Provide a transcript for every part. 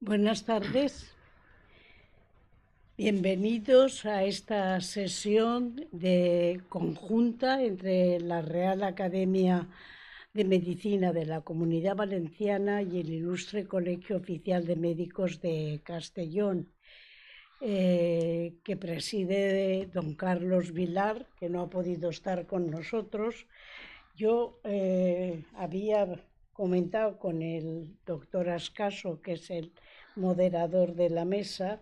Buenas tardes. Bienvenidos a esta sesión conjunta entre la Real Academia de Medicina de la Comunidad Valenciana y el Ilustre Colegio Oficial de Médicos de Castellón, que preside don Carlos Vilar, que no ha podido estar con nosotros. Yo había comentado con el doctor Ascaso, que es el moderador de la mesa,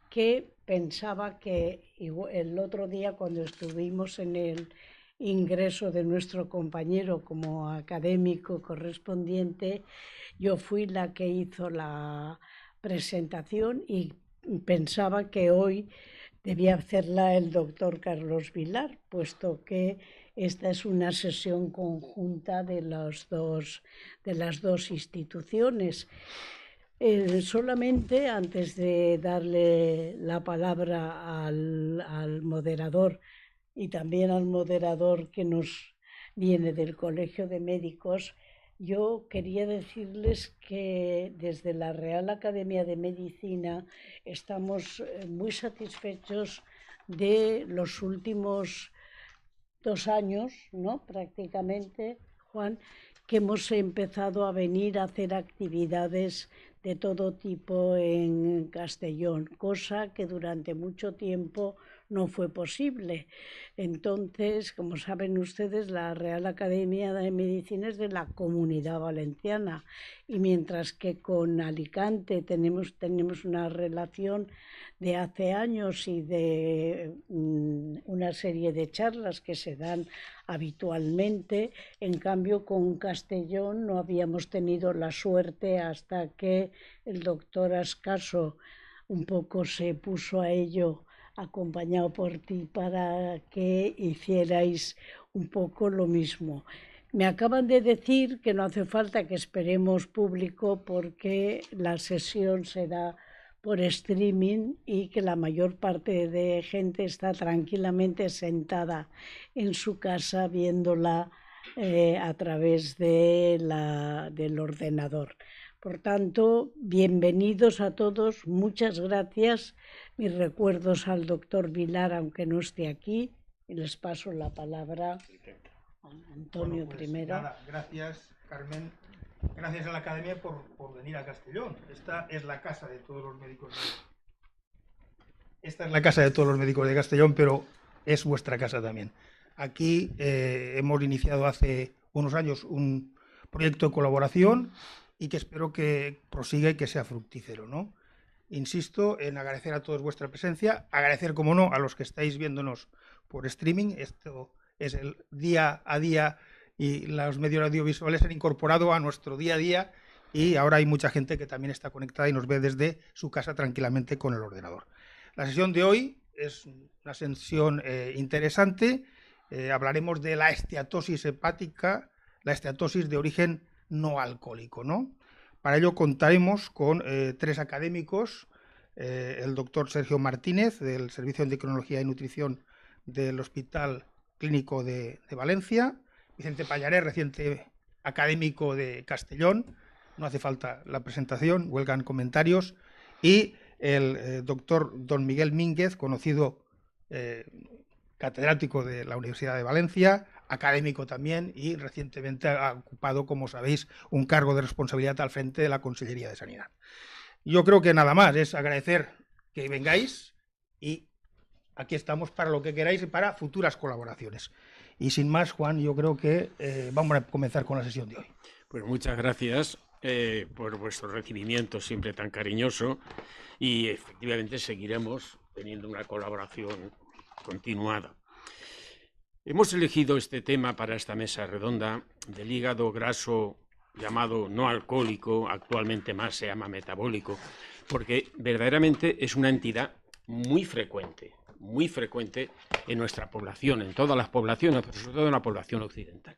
que pensaba que el otro día, cuando estuvimos en el ingreso de nuestro compañero como académico correspondiente, yo fui la que hizo la presentación y pensaba que hoy debía hacerla el doctor Carlos Vilar, puesto que esta es una sesión conjunta de las dos instituciones. Solamente antes de darle la palabra al moderador y también al moderador que nos viene del Colegio de Médicos, yo quería decirles que desde la Real Academia de Medicina estamos muy satisfechos de los últimos 2 años, ¿no? Prácticamente, Juan, que hemos empezado a venir a hacer actividades de todo tipo en Castellón, cosa que durante mucho tiempo no fue posible. Entonces, como saben ustedes, la Real Academia de Medicina es de la Comunidad Valenciana, y mientras que con Alicante tenemos una relación de hace años y de una serie de charlas que se dan habitualmente, en cambio con Castellón no habíamos tenido la suerte hasta que el doctor Ascaso un poco se puso a ello, acompañado por ti, para que hicierais un poco lo mismo. Me acaban de decir que no hace falta que esperemos público porque la sesión se da por streaming y que la mayor parte de gente está tranquilamente sentada en su casa viéndola a través del ordenador. Por tanto, bienvenidos a todos, muchas gracias. Mis recuerdos al doctor Vilar, aunque no esté aquí, y les paso la palabra a Antonio primero. Nada, gracias, Carmen. Gracias a la Academia por venir a Castellón. Esta es la casa de todos los médicos de Castellón, pero es vuestra casa también. Aquí hemos iniciado hace unos años un proyecto de colaboración y que espero que prosiga y que sea fructífero, ¿no? Insisto en agradecer a todos vuestra presencia, agradecer, como no, a los que estáis viéndonos por streaming. Esto es el día a día y los medios audiovisuales se han incorporado a nuestro día a día, y ahora hay mucha gente que también está conectada y nos ve desde su casa tranquilamente con el ordenador. La sesión de hoy es una sesión interesante. Hablaremos de la esteatosis hepática, la esteatosis de origen no alcohólico, ¿no? Para ello contaremos con 3 académicos, el doctor Sergio Martínez, del Servicio de Endocrinología y Nutrición del Hospital Clínico de Valencia, Vicente Pallarés, reciente académico de Castellón, no hace falta la presentación, huelgan comentarios, y el doctor don Miguel Mínguez, conocido catedrático de la Universidad de Valencia, académico también, y recientemente ha ocupado, como sabéis, un cargo de responsabilidad al frente de la Consellería de Sanidad. Yo creo que nada más, es agradecer que vengáis, y aquí estamos para lo que queráis y para futuras colaboraciones. Y sin más, Juan, yo creo que vamos a comenzar con la sesión de hoy. Pues muchas gracias por vuestro recibimiento siempre tan cariñoso, y efectivamente seguiremos teniendo una colaboración continuada. Hemos elegido este tema para esta mesa redonda del hígado graso llamado no alcohólico, actualmente más se llama metabólico, porque verdaderamente es una entidad muy frecuente en nuestra población, en todas las poblaciones, pero sobre todo en la población occidental.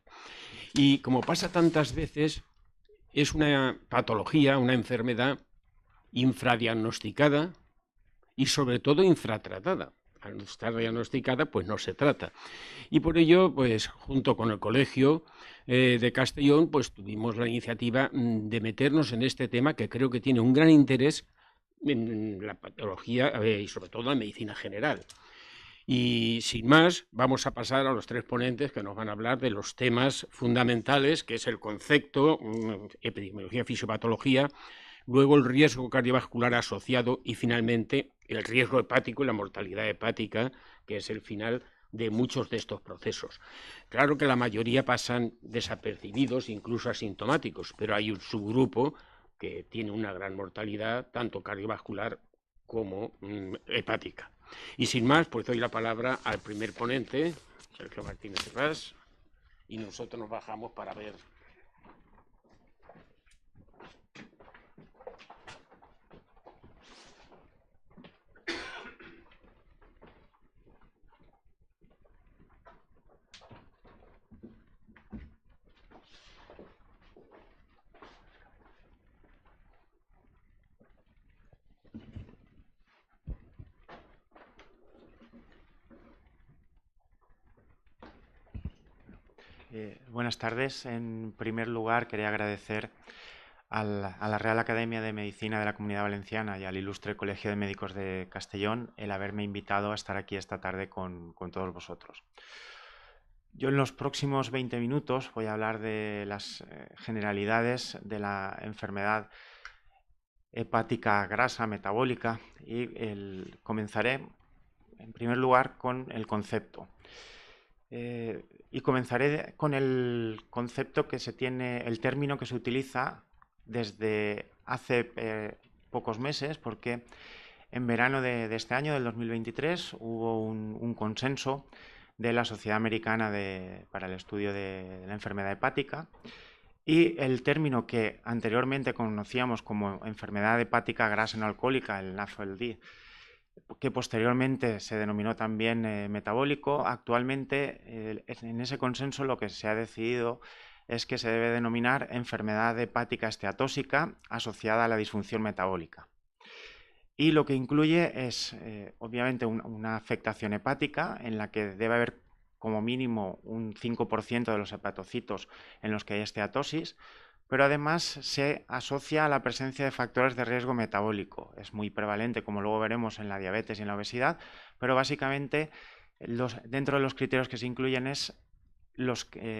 Y como pasa tantas veces, es una patología, una enfermedad infradiagnosticada y sobre todo infratratada. al no estar diagnosticada, pues no se trata. Y por ello, pues junto con el Colegio de Castellón, pues tuvimos la iniciativa de meternos en este tema, que creo que tiene un gran interés en la patología y sobre todo en medicina general. Y sin más, vamos a pasar a los tres ponentes que nos van a hablar de los temas fundamentales, que es el concepto, epidemiología, fisiopatología, luego el riesgo cardiovascular asociado y finalmente el riesgo hepático y la mortalidad hepática, que es el final de muchos de estos procesos. Claro que la mayoría pasan desapercibidos, incluso asintomáticos, pero hay un subgrupo que tiene una gran mortalidad, tanto cardiovascular como hepática. Y sin más, pues doy la palabra al primer ponente, Sergio Martínez Herrás, y nosotros nos bajamos para ver. Buenas tardes. En primer lugar, quería agradecer a la Real Academia de Medicina de la Comunidad Valenciana y al Ilustre Colegio de Médicos de Castellón el haberme invitado a estar aquí esta tarde con todos vosotros. Yo en los próximos 20 minutos voy a hablar de las generalidades de la enfermedad hepática grasa metabólica y comenzaré en primer lugar con el concepto. Y comenzaré con el concepto que se tiene, el término que se utiliza desde hace pocos meses, porque en verano de este año, del 2023, hubo un consenso de la Sociedad Americana para el Estudio de la Enfermedad Hepática, y el término que anteriormente conocíamos como enfermedad hepática grasa no alcohólica, el NAFLD, que posteriormente se denominó también metabólico, actualmente en ese consenso lo que se ha decidido es que se debe denominar enfermedad hepática esteatósica asociada a la disfunción metabólica. Y lo que incluye es obviamente una afectación hepática en la que debe haber como mínimo un 5% de los hepatocitos en los que hay esteatosis, pero además se asocia a la presencia de factores de riesgo metabólico. Es muy prevalente, como luego veremos, en la diabetes y en la obesidad, pero básicamente dentro de los criterios que se incluyen es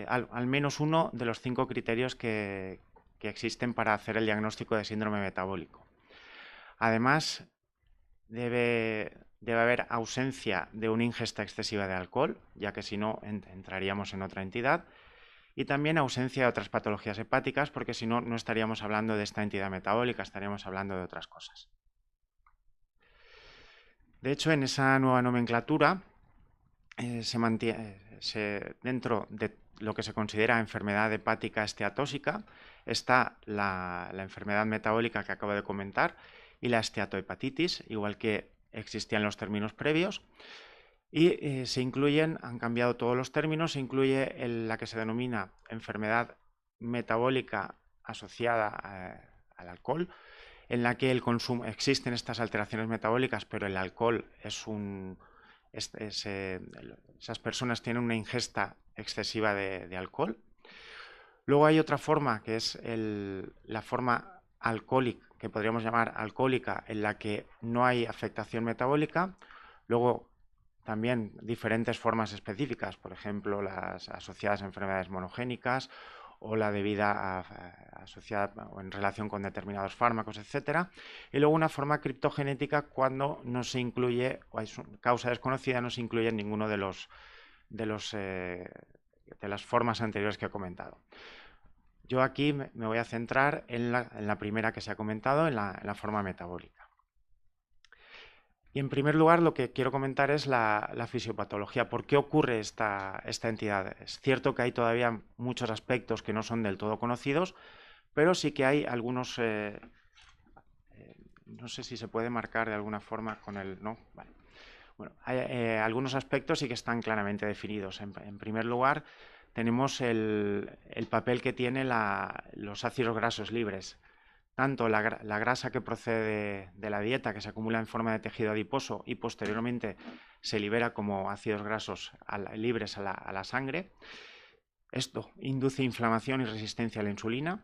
al menos uno de los 5 criterios que existen para hacer el diagnóstico de síndrome metabólico. Además, debe haber ausencia de una ingesta excesiva de alcohol, ya que si no entraríamos en otra entidad, y también ausencia de otras patologías hepáticas, porque si no, no estaríamos hablando de esta entidad metabólica, estaríamos hablando de otras cosas. De hecho, en esa nueva nomenclatura dentro de lo que se considera enfermedad hepática esteatósica está la enfermedad metabólica que acabo de comentar y la esteatohepatitis, igual que existían los términos previos. Y se incluyen, han cambiado todos los términos, se incluye la que se denomina enfermedad metabólica asociada al alcohol, en la que el consumo, existen estas alteraciones metabólicas, pero el alcohol esas personas tienen una ingesta excesiva de alcohol. Luego hay otra forma, que es la forma alcohólica, que podríamos llamar alcohólica, en la que no hay afectación metabólica. Luego también diferentes formas específicas, por ejemplo, las asociadas a enfermedades monogénicas o la debida asociada o en relación con determinados fármacos, etcétera. Y luego una forma criptogenética cuando no se incluye, o hay causa desconocida, no se incluye en ninguno de las formas anteriores que he comentado. Yo aquí me voy a centrar en la primera que se ha comentado, en la forma metabólica. Y en primer lugar lo que quiero comentar es la fisiopatología. ¿Por qué ocurre esta entidad? Es cierto que hay todavía muchos aspectos que no son del todo conocidos, pero sí que hay algunos, no sé si se puede marcar de alguna forma con el... ¿no? Vale. Bueno, hay algunos aspectos sí que están claramente definidos. En primer lugar, tenemos el papel que tienen los ácidos grasos libres, tanto la grasa que procede de la dieta, que se acumula en forma de tejido adiposo y posteriormente se libera como ácidos grasos libres a la sangre. Esto induce inflamación y resistencia a la insulina,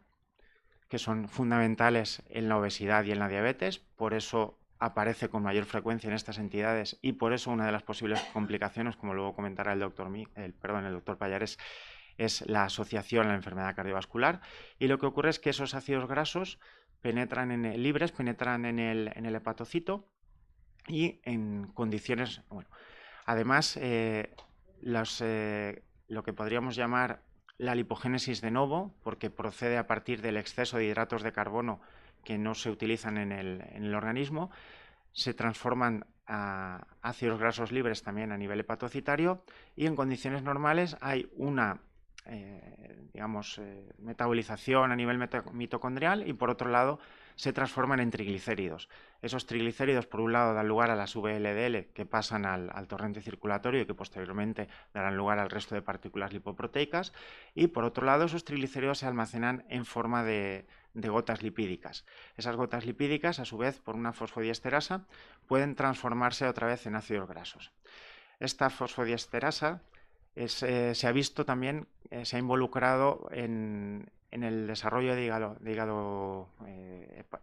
que son fundamentales en la obesidad y en la diabetes, por eso aparece con mayor frecuencia en estas entidades y por eso una de las posibles complicaciones, como luego comentará el doctor Pallares, es la asociación a la enfermedad cardiovascular. Y lo que ocurre es que esos ácidos grasos penetran en el hepatocito y en condiciones... Bueno, además, lo que podríamos llamar la lipogénesis de novo, porque procede a partir del exceso de hidratos de carbono que no se utilizan en el organismo, se transforman a ácidos grasos libres también a nivel hepatocitario y en condiciones normales hay una metabolización a nivel mitocondrial y por otro lado se transforman en triglicéridos. Esos triglicéridos por un lado dan lugar a las VLDL que pasan al torrente circulatorio y que posteriormente darán lugar al resto de partículas lipoproteicas y por otro lado esos triglicéridos se almacenan en forma de gotas lipídicas. Esas gotas lipídicas a su vez por una fosfodiesterasa pueden transformarse otra vez en ácidos grasos. Esta fosfodiesterasa se ha visto también, se ha involucrado en el desarrollo de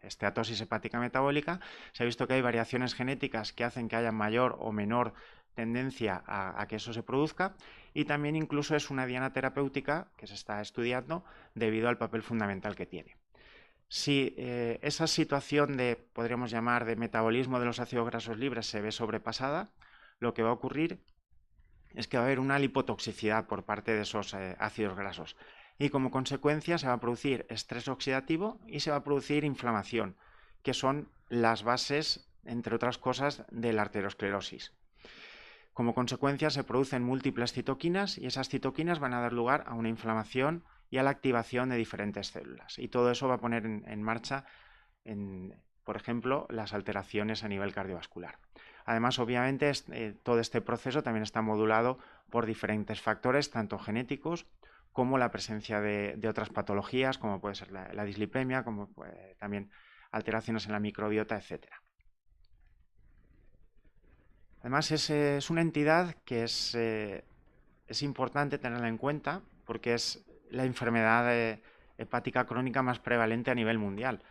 esteatosis hepática metabólica. Se ha visto que hay variaciones genéticas que hacen que haya mayor o menor tendencia a que eso se produzca y también incluso es una diana terapéutica que se está estudiando debido al papel fundamental que tiene. Si esa situación podríamos llamar de metabolismo de los ácidos grasos libres se ve sobrepasada, lo que va a ocurrir es que va a haber una lipotoxicidad por parte de esos ácidos grasos y como consecuencia se va a producir estrés oxidativo y se va a producir inflamación, que son las bases, entre otras cosas, de la arteriosclerosis. Como consecuencia se producen múltiples citoquinas y esas citoquinas van a dar lugar a una inflamación y a la activación de diferentes células. Y todo eso va a poner en marcha, por ejemplo, las alteraciones a nivel cardiovascular. Además, obviamente, todo este proceso también está modulado por diferentes factores, tanto genéticos como la presencia de otras patologías, como puede ser la dislipemia, como también alteraciones en la microbiota, etc. Además, es una entidad que es importante tenerla en cuenta porque es la enfermedad hepática crónica más prevalente a nivel mundial.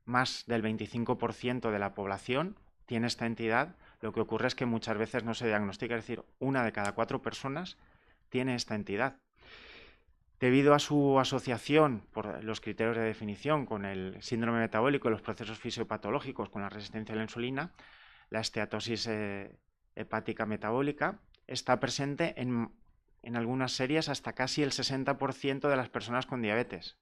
Más del 25% de la población tiene esta entidad. Lo que ocurre es que muchas veces no se diagnostica, es decir, 1 de cada 4 personas tiene esta entidad. Debido a su asociación por los criterios de definición con el síndrome metabólico y los procesos fisiopatológicos con la resistencia a la insulina, la esteatosis hepática metabólica está presente en algunas series hasta casi el 60% de las personas con diabetes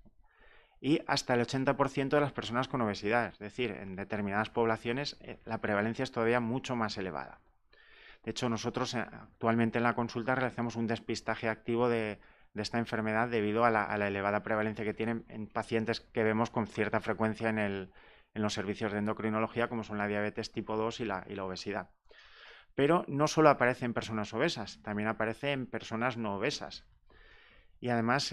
y hasta el 80% de las personas con obesidad. Es decir, en determinadas poblaciones la prevalencia es todavía mucho más elevada. De hecho, nosotros actualmente en la consulta realizamos un despistaje activo de esta enfermedad debido a la elevada prevalencia que tienen en pacientes que vemos con cierta frecuencia en los servicios de endocrinología, como son la diabetes tipo 2 y la obesidad. Pero no solo aparece en personas obesas, también aparece en personas no obesas. Y además,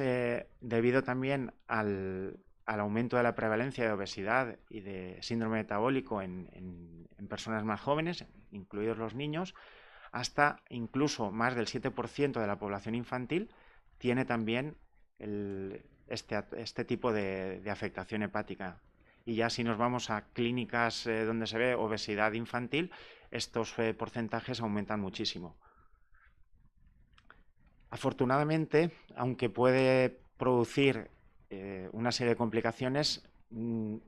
debido también al aumento de la prevalencia de obesidad y de síndrome metabólico en personas más jóvenes, incluidos los niños, hasta incluso más del 7% de la población infantil tiene también este tipo de afectación hepática. Y ya si nos vamos a clínicas donde se ve obesidad infantil, estos porcentajes aumentan muchísimo. Afortunadamente, aunque puede producir una serie de complicaciones, un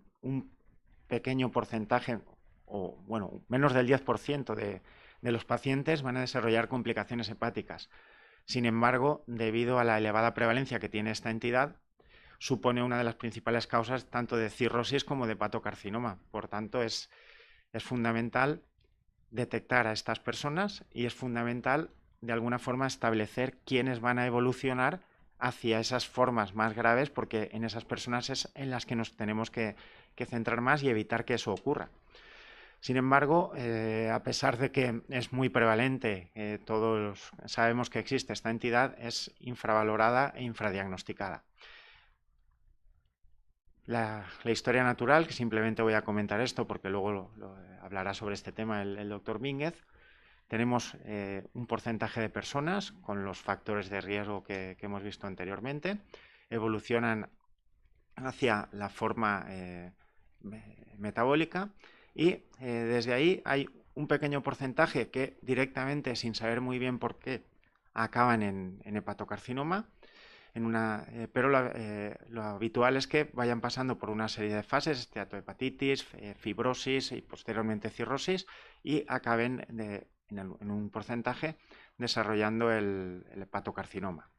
pequeño porcentaje, o bueno, menos del 10% de los pacientes van a desarrollar complicaciones hepáticas. Sin embargo, debido a la elevada prevalencia que tiene esta entidad, supone una de las principales causas tanto de cirrosis como de hepatocarcinoma. Por tanto, es fundamental detectar a estas personas y es fundamental de alguna forma establecer quiénes van a evolucionar hacia esas formas más graves, porque en esas personas es en las que nos tenemos que centrar más y evitar que eso ocurra. Sin embargo, a pesar de que es muy prevalente, todos sabemos que existe esta entidad, es infravalorada e infradiagnosticada. La historia natural, que simplemente voy a comentar esto porque luego hablará sobre este tema el doctor Mínguez. Tenemos un porcentaje de personas con los factores de riesgo que hemos visto anteriormente. Evolucionan hacia la forma metabólica y desde ahí hay un pequeño porcentaje que directamente, sin saber muy bien por qué, acaban en hepatocarcinoma. Pero lo habitual es que vayan pasando por una serie de fases, esteatohepatitis, fibrosis y posteriormente cirrosis, y acaben en un porcentaje desarrollando el hepatocarcinoma.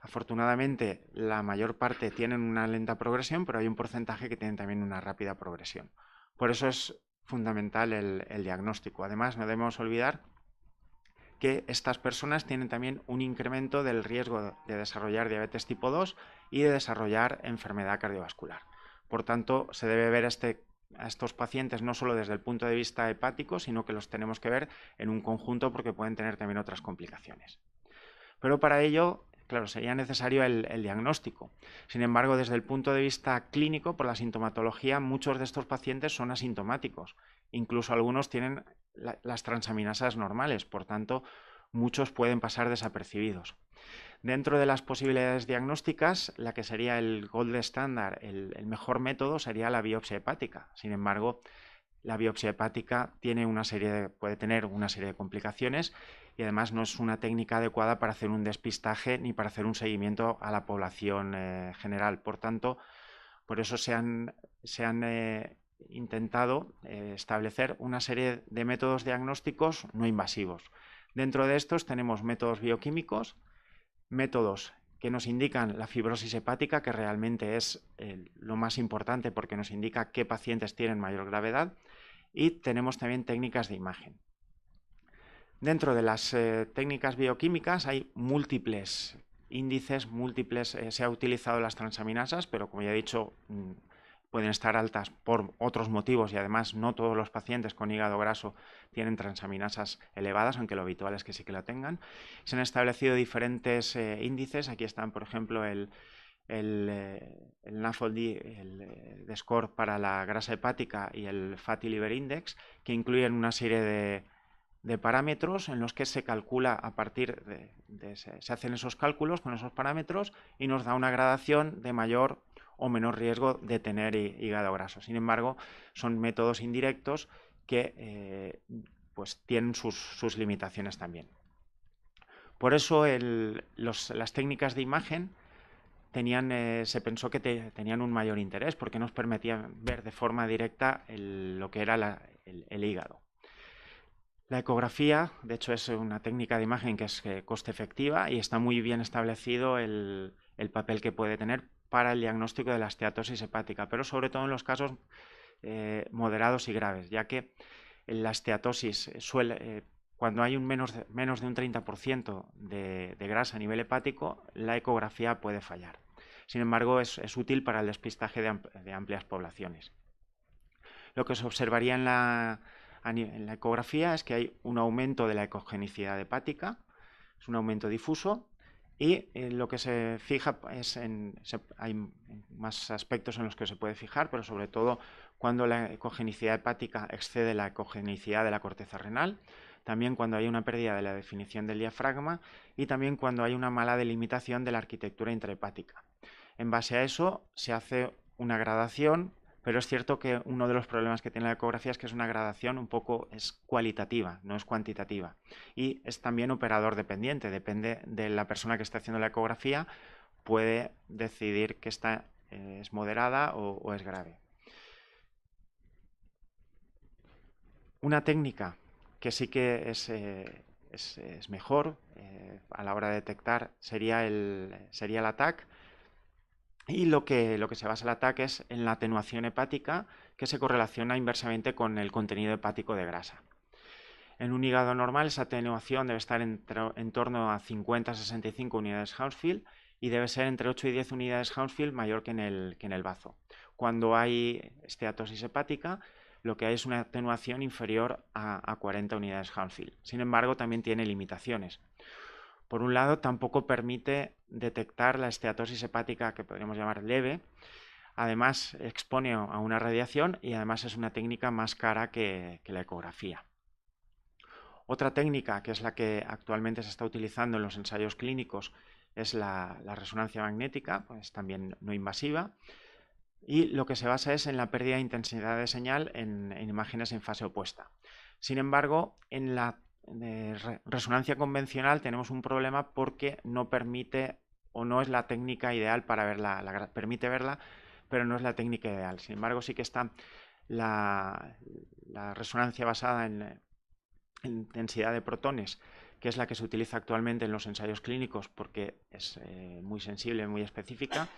Afortunadamente, la mayor parte tienen una lenta progresión, pero hay un porcentaje que tienen también una rápida progresión. Por eso es fundamental el diagnóstico. Además, no debemos olvidar que estas personas tienen también un incremento del riesgo de desarrollar diabetes tipo 2 y de desarrollar enfermedad cardiovascular. Por tanto, se debe ver a estos pacientes no solo desde el punto de vista hepático, sino que los tenemos que ver en un conjunto porque pueden tener también otras complicaciones. Pero para ello, claro, sería necesario el diagnóstico. Sin embargo, desde el punto de vista clínico, por la sintomatología, muchos de estos pacientes son asintomáticos. Incluso algunos tienen las transaminasas normales, por tanto, muchos pueden pasar desapercibidos. Dentro de las posibilidades diagnósticas, la que sería el gold standard, el mejor método, sería la biopsia hepática. Sin embargo, la biopsia hepática puede tener una serie de complicaciones y además no es una técnica adecuada para hacer un despistaje ni para hacer un seguimiento a la población general. Por tanto, por eso se han intentado establecer una serie de métodos diagnósticos no invasivos. Dentro de estos tenemos métodos bioquímicos, métodos que nos indican la fibrosis hepática, que realmente es lo más importante porque nos indica qué pacientes tienen mayor gravedad, y tenemos también técnicas de imagen. Dentro de las técnicas bioquímicas hay múltiples índices, se ha utilizado las transaminasas, pero como ya he dicho, pueden estar altas por otros motivos y además no todos los pacientes con hígado graso tienen transaminasas elevadas, aunque lo habitual es que sí que lo tengan. Se han establecido diferentes índices. Aquí están, por ejemplo, el NAFLD, el score para la grasa hepática y el Fatty Liver Index, que incluyen una serie de parámetros en los que se calcula a partir se hacen esos cálculos con esos parámetros y nos da una gradación de mayor o menor riesgo de tener hígado graso. Sin embargo, son métodos indirectos que pues tienen sus limitaciones también. Por eso las técnicas de imagen se pensó que tenían un mayor interés porque nos permitían ver de forma directa lo que era el hígado. La ecografía, de hecho, es una técnica de imagen que es coste efectiva y está muy bien establecido el papel que puede tener para el diagnóstico de la esteatosis hepática, pero sobre todo en los casos moderados y graves, ya que la esteatosis cuando hay menos de un 30% de grasa a nivel hepático, la ecografía puede fallar. Sin embargo, es útil para el despistaje de amplias poblaciones. Lo que se observaría en la ecografía es que hay un aumento de la ecogenicidad hepática, es un aumento difuso, y lo que se fija hay más aspectos en los que se puede fijar, pero sobre todo cuando la ecogenicidad hepática excede la ecogenicidad de la corteza renal, también cuando hay una pérdida de la definición del diafragma y también cuando hay una mala delimitación de la arquitectura intrahepática. En base a eso se hace una gradación, pero es cierto que uno de los problemas que tiene la ecografía es que es una gradación es cualitativa, no es cuantitativa. Y es también operador dependiente, depende de la persona que está haciendo la ecografía, puede decidir que esta es moderada o es grave. Una técnica que sí que es mejor a la hora de detectar sería el ATAC. Y lo que se basa el ATAC es en la atenuación hepática, que se correlaciona inversamente con el contenido hepático de grasa. En un hígado normal esa atenuación debe estar en torno a 50-65 unidades Hounsfield y debe ser entre 8 y 10 unidades Hounsfield mayor que en el bazo. Cuando hay esteatosis hepática, lo que hay es una atenuación inferior a 40 unidades Hounsfield. Sin embargo, también tiene limitaciones. Por un lado, tampoco permite detectar la esteatosis hepática que podríamos llamar leve, Además, expone a una radiación y además es una técnica más cara que la ecografía. Otra técnica, que es la que actualmente se está utilizando en los ensayos clínicos, es la resonancia magnética, pues también no invasiva, y lo que se basa es en la pérdida de intensidad de señal en imágenes en fase opuesta. Sin embargo, en la resonancia convencional tenemos un problema porque no permite o no es la técnica ideal para verla, permite verla, pero no es la técnica ideal. Sin embargo, sí que está la resonancia basada en intensidad de protones, que es la que se utiliza actualmente en los ensayos clínicos porque es muy sensible, muy específica.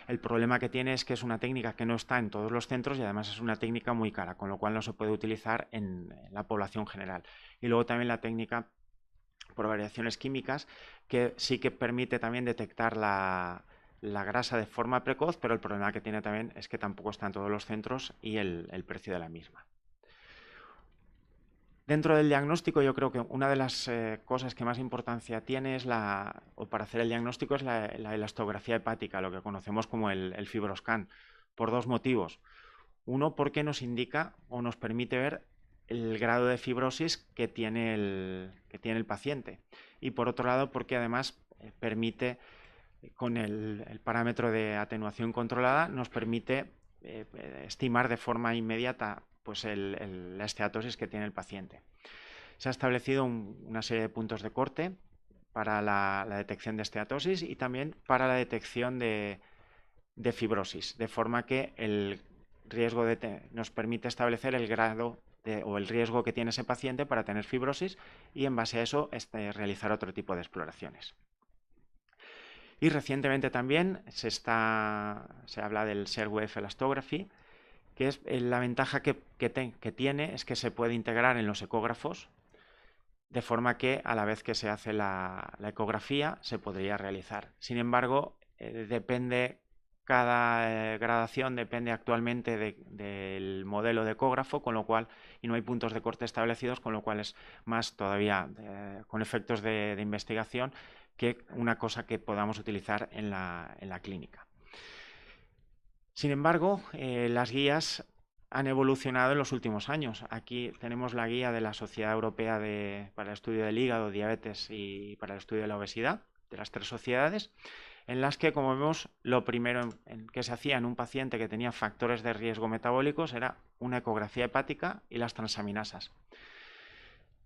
El problema que tiene es que es una técnica que no está en todos los centros y además es una técnica muy cara, con lo cual no se puede utilizar en la población general. Y luego también la técnica por variaciones químicas, que sí que permite también detectar la grasa de forma precoz, pero el problema que tiene también es que tampoco está en todos los centros y el precio de la misma. Dentro del diagnóstico, yo creo que una de las cosas que más importancia tiene es para hacer el diagnóstico es la elastografía hepática, lo que conocemos como el FibroScan, por dos motivos. Uno, porque nos indica o nos permite ver el grado de fibrosis que tiene el paciente. Y por otro lado, porque además permite, con el parámetro de atenuación controlada, nos permite estimar de forma inmediata pues la esteatosis que tiene el paciente. Se ha establecido una serie de puntos de corte para la detección de esteatosis y también para la detección de fibrosis, de forma que el riesgo nos permite establecer el grado o el riesgo que tiene ese paciente para tener fibrosis y en base a eso realizar otro tipo de exploraciones. Y recientemente también se habla del Share-Wave Elastography, que es la ventaja que tiene es que se puede integrar en los ecógrafos, de forma que a la vez que se hace la ecografía se podría realizar. Sin embargo, cada gradación depende actualmente del modelo de ecógrafo, con lo cual, y no hay puntos de corte establecidos, con lo cual es más todavía con efectos de investigación que una cosa que podamos utilizar en la clínica. Sin embargo, las guías han evolucionado en los últimos años. Aquí tenemos la guía de la Sociedad Europea para el Estudio del Hígado, Diabetes y para el Estudio de la Obesidad, de las 3 sociedades, en las que, como vemos, lo primero que se hacía en un paciente que tenía factores de riesgo metabólicos era una ecografía hepática y las transaminasas.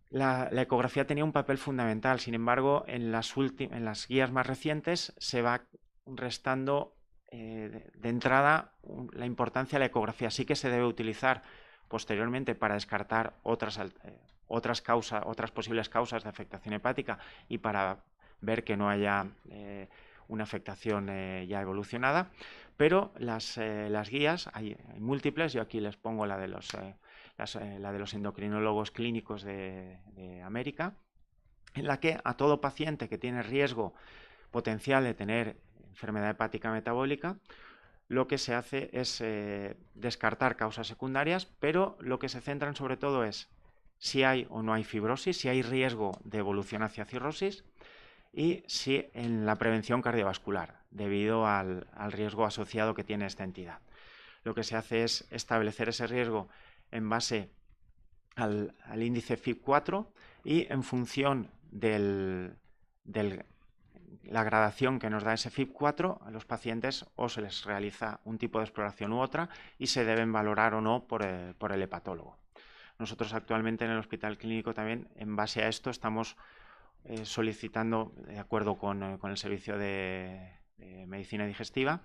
La ecografía tenía un papel fundamental, sin embargo, en las guías más recientes se va restando de entrada la importancia de la ecografía. Sí que se debe utilizar posteriormente para descartar otras posibles causas de afectación hepática y para ver que no haya una afectación ya evolucionada, pero las guías hay múltiples. Yo aquí les pongo la de los endocrinólogos clínicos de América, en la que a todo paciente que tiene riesgo potencial de tener enfermedad hepática metabólica, lo que se hace es descartar causas secundarias, pero lo que se centran sobre todo es si hay o no hay fibrosis, si hay riesgo de evolución hacia cirrosis y si en la prevención cardiovascular, debido al riesgo asociado que tiene esta entidad. Lo que se hace es establecer ese riesgo en base al índice FIB4 y en función la gradación que nos da ese FIB4, a los pacientes o se les realiza un tipo de exploración u otra y se deben valorar o no por el hepatólogo. Nosotros actualmente en el Hospital Clínico también, en base a esto, estamos solicitando, de acuerdo con el Servicio de Medicina Digestiva,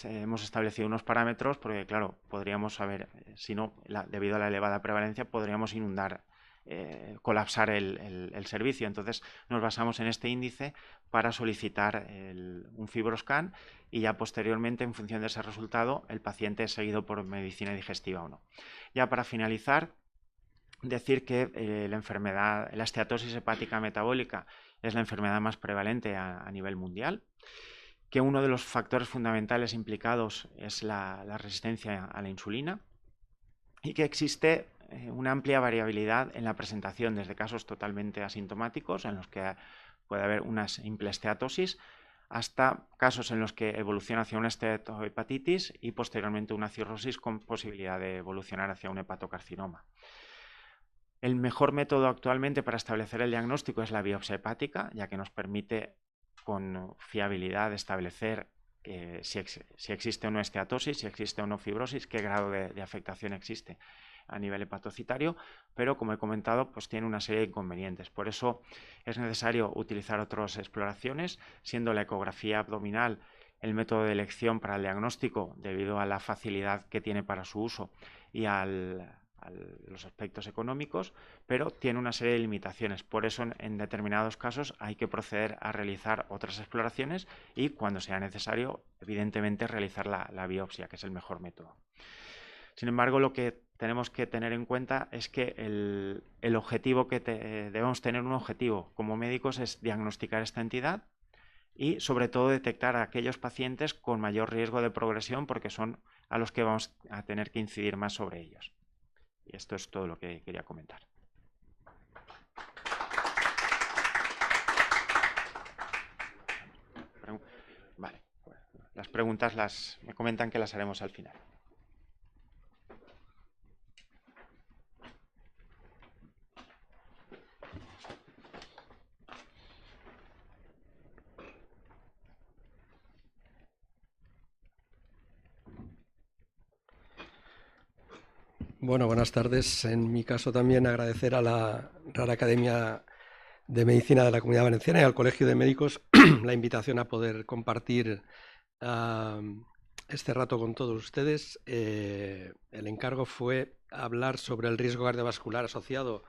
hemos establecido unos parámetros porque, claro, podríamos saber, si no, debido a la elevada prevalencia, podríamos colapsar el servicio. Entonces nos basamos en este índice para solicitar un FibroScan y ya posteriormente, en función de ese resultado, el paciente es seguido por medicina digestiva o no. Ya para finalizar, decir que la esteatosis hepática metabólica es la enfermedad más prevalente a nivel mundial, que uno de los factores fundamentales implicados es la resistencia a la insulina y que existe una amplia variabilidad en la presentación, desde casos totalmente asintomáticos, en los que puede haber una simple esteatosis, hasta casos en los que evoluciona hacia una esteatohepatitis y posteriormente una cirrosis con posibilidad de evolucionar hacia un hepatocarcinoma. El mejor método actualmente para establecer el diagnóstico es la biopsia hepática, ya que nos permite con fiabilidad establecer si existe o no esteatosis, si existe o no fibrosis, qué grado de afectación existe a nivel hepatocitario, pero como he comentado, pues tiene una serie de inconvenientes. Por eso es necesario utilizar otras exploraciones, siendo la ecografía abdominal el método de elección para el diagnóstico debido a la facilidad que tiene para su uso y a los aspectos económicos, pero tiene una serie de limitaciones. Por eso en determinados casos hay que proceder a realizar otras exploraciones y, cuando sea necesario, evidentemente realizar la biopsia, que es el mejor método. Sin embargo, lo que tenemos que tener en cuenta es que el objetivo que debemos tener, un objetivo como médicos, es diagnosticar esta entidad y sobre todo detectar a aquellos pacientes con mayor riesgo de progresión, porque son a los que vamos a tener que incidir más sobre ellos. Y esto es todo lo que quería comentar. Vale, las preguntas me comentan que las haremos al final. Bueno, buenas tardes. En mi caso también agradecer a la Real Academia de Medicina de la Comunidad Valenciana y al Colegio de Médicos la invitación a poder compartir este rato con todos ustedes. El encargo fue hablar sobre el riesgo cardiovascular asociado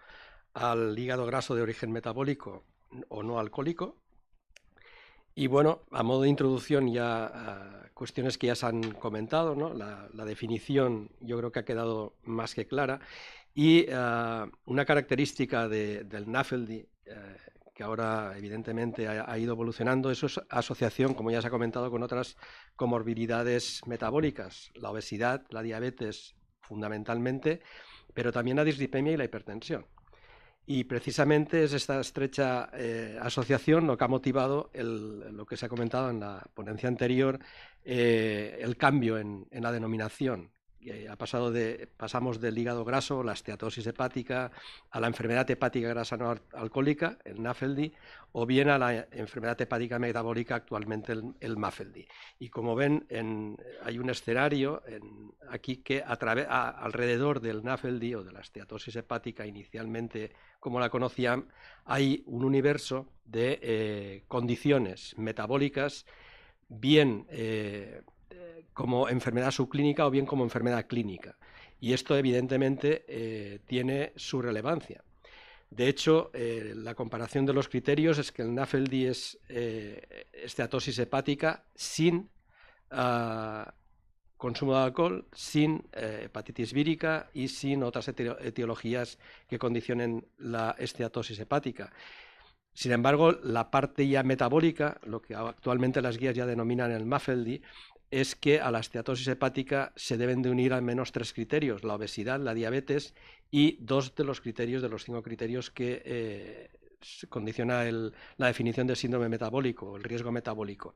al hígado graso de origen metabólico o no alcohólico. Y bueno, a modo de introducción ya cuestiones que ya se han comentado, ¿no? La definición yo creo que ha quedado más que clara, y una característica del NAFLD, que ahora evidentemente ha ido evolucionando, es su asociación, como ya se ha comentado, con otras comorbilidades metabólicas, la obesidad, la diabetes fundamentalmente, pero también la dislipemia y la hipertensión. Y precisamente es esta estrecha asociación lo que ha motivado lo que se ha comentado en la ponencia anterior, el cambio en la denominación. Pasamos del hígado graso, la esteatosis hepática, a la enfermedad hepática grasa no alcohólica, el NAFLD, o bien a la enfermedad hepática metabólica, actualmente el MAFLD. Y como ven, hay un escenario aquí que alrededor del NAFLD o de la esteatosis hepática, inicialmente como la conocían, hay un universo de condiciones metabólicas, bien como enfermedad subclínica o bien como enfermedad clínica. Y esto evidentemente tiene su relevancia. De hecho, la comparación de los criterios es que el NAFLD es esteatosis hepática sin consumo de alcohol, sin hepatitis vírica y sin otras etiologías que condicionen la esteatosis hepática. Sin embargo, la parte ya metabólica, lo que actualmente las guías ya denominan el MAFLD, es que a la esteatosis hepática se deben de unir al menos 3 criterios: la obesidad, la diabetes y 2 de los criterios, de los 5 criterios que condiciona la definición del síndrome metabólico, el riesgo metabólico.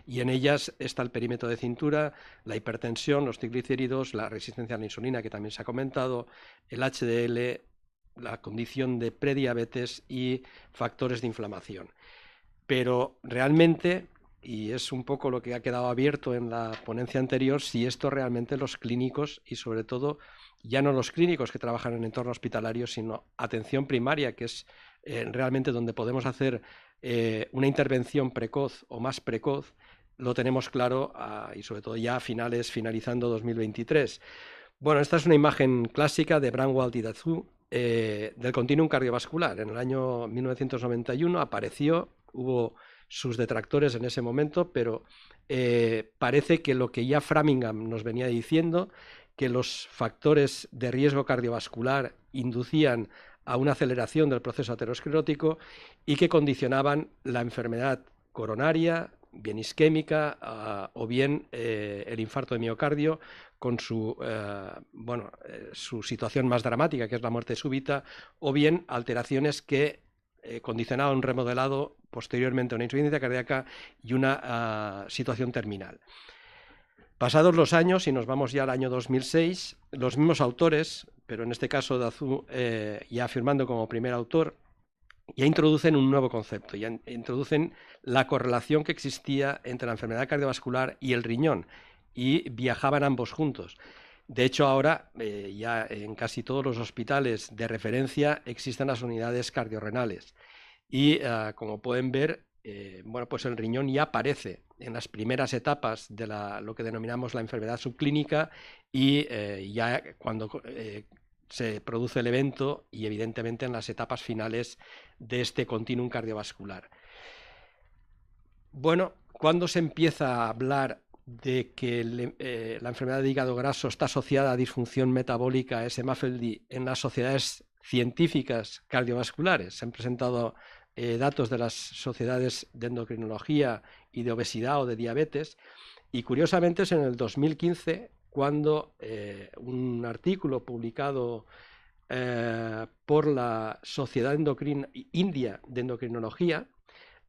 Y en ellas está el perímetro de cintura, la hipertensión, los triglicéridos, la resistencia a la insulina, que también se ha comentado, el HDL, la condición de prediabetes y factores de inflamación. Pero realmente, y es un poco lo que ha quedado abierto en la ponencia anterior, si esto realmente los clínicos, y sobre todo ya no los clínicos que trabajan en entorno hospitalario, sino atención primaria, que es realmente donde podemos hacer una intervención precoz o más precoz, lo tenemos claro, y sobre todo ya finalizando 2023. Bueno, esta es una imagen clásica de Braunwald y Dazu del continuum cardiovascular. En el año 1991 apareció, hubo sus detractores en ese momento, pero parece que lo que ya Framingham nos venía diciendo, que los factores de riesgo cardiovascular inducían a una aceleración del proceso aterosclerótico y que condicionaban la enfermedad coronaria, bien isquémica, o bien el infarto de miocardio, con su situación más dramática, que es la muerte súbita, o bien alteraciones que condicionaban un remodelado posteriormente una insuficiencia cardíaca y una situación terminal. Pasados los años, y nos vamos ya al año 2006, los mismos autores, pero en este caso Dazú ya firmando como primer autor, ya introducen un nuevo concepto, ya introducen la correlación que existía entre la enfermedad cardiovascular y el riñón, y viajaban ambos juntos. De hecho, ahora ya en casi todos los hospitales de referencia existen las unidades cardiorrenales, y como pueden ver, bueno, pues el riñón ya aparece en las primeras etapas de lo que denominamos la enfermedad subclínica, y ya cuando se produce el evento, y evidentemente en las etapas finales de este continuum cardiovascular. Bueno, cuando se empieza a hablar de que la enfermedad de hígado graso está asociada a disfunción metabólica, ese MAFLD, en las sociedades científicas cardiovasculares? Se han presentado datos de las sociedades de endocrinología y de obesidad o de diabetes, y curiosamente es en el 2015 cuando un artículo publicado por la Sociedad India de Endocrinología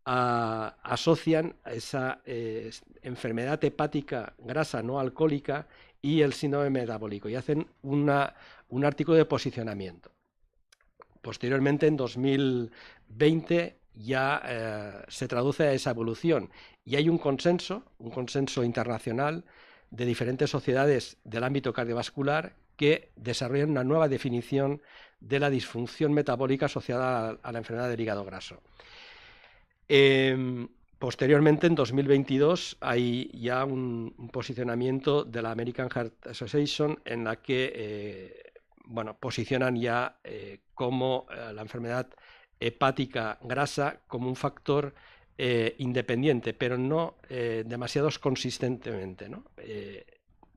asocian esa enfermedad hepática grasa no alcohólica y el síndrome metabólico, y hacen un artículo de posicionamiento. Posteriormente, en 2020, ya se traduce a esa evolución, y hay un consenso internacional de diferentes sociedades del ámbito cardiovascular que desarrollan una nueva definición de la disfunción metabólica asociada a la enfermedad del hígado graso. Posteriormente, en 2022, hay ya un posicionamiento de la American Heart Association en la que bueno, posicionan ya como la enfermedad hepática grasa como un factor independiente, pero no demasiado consistentemente, ¿no?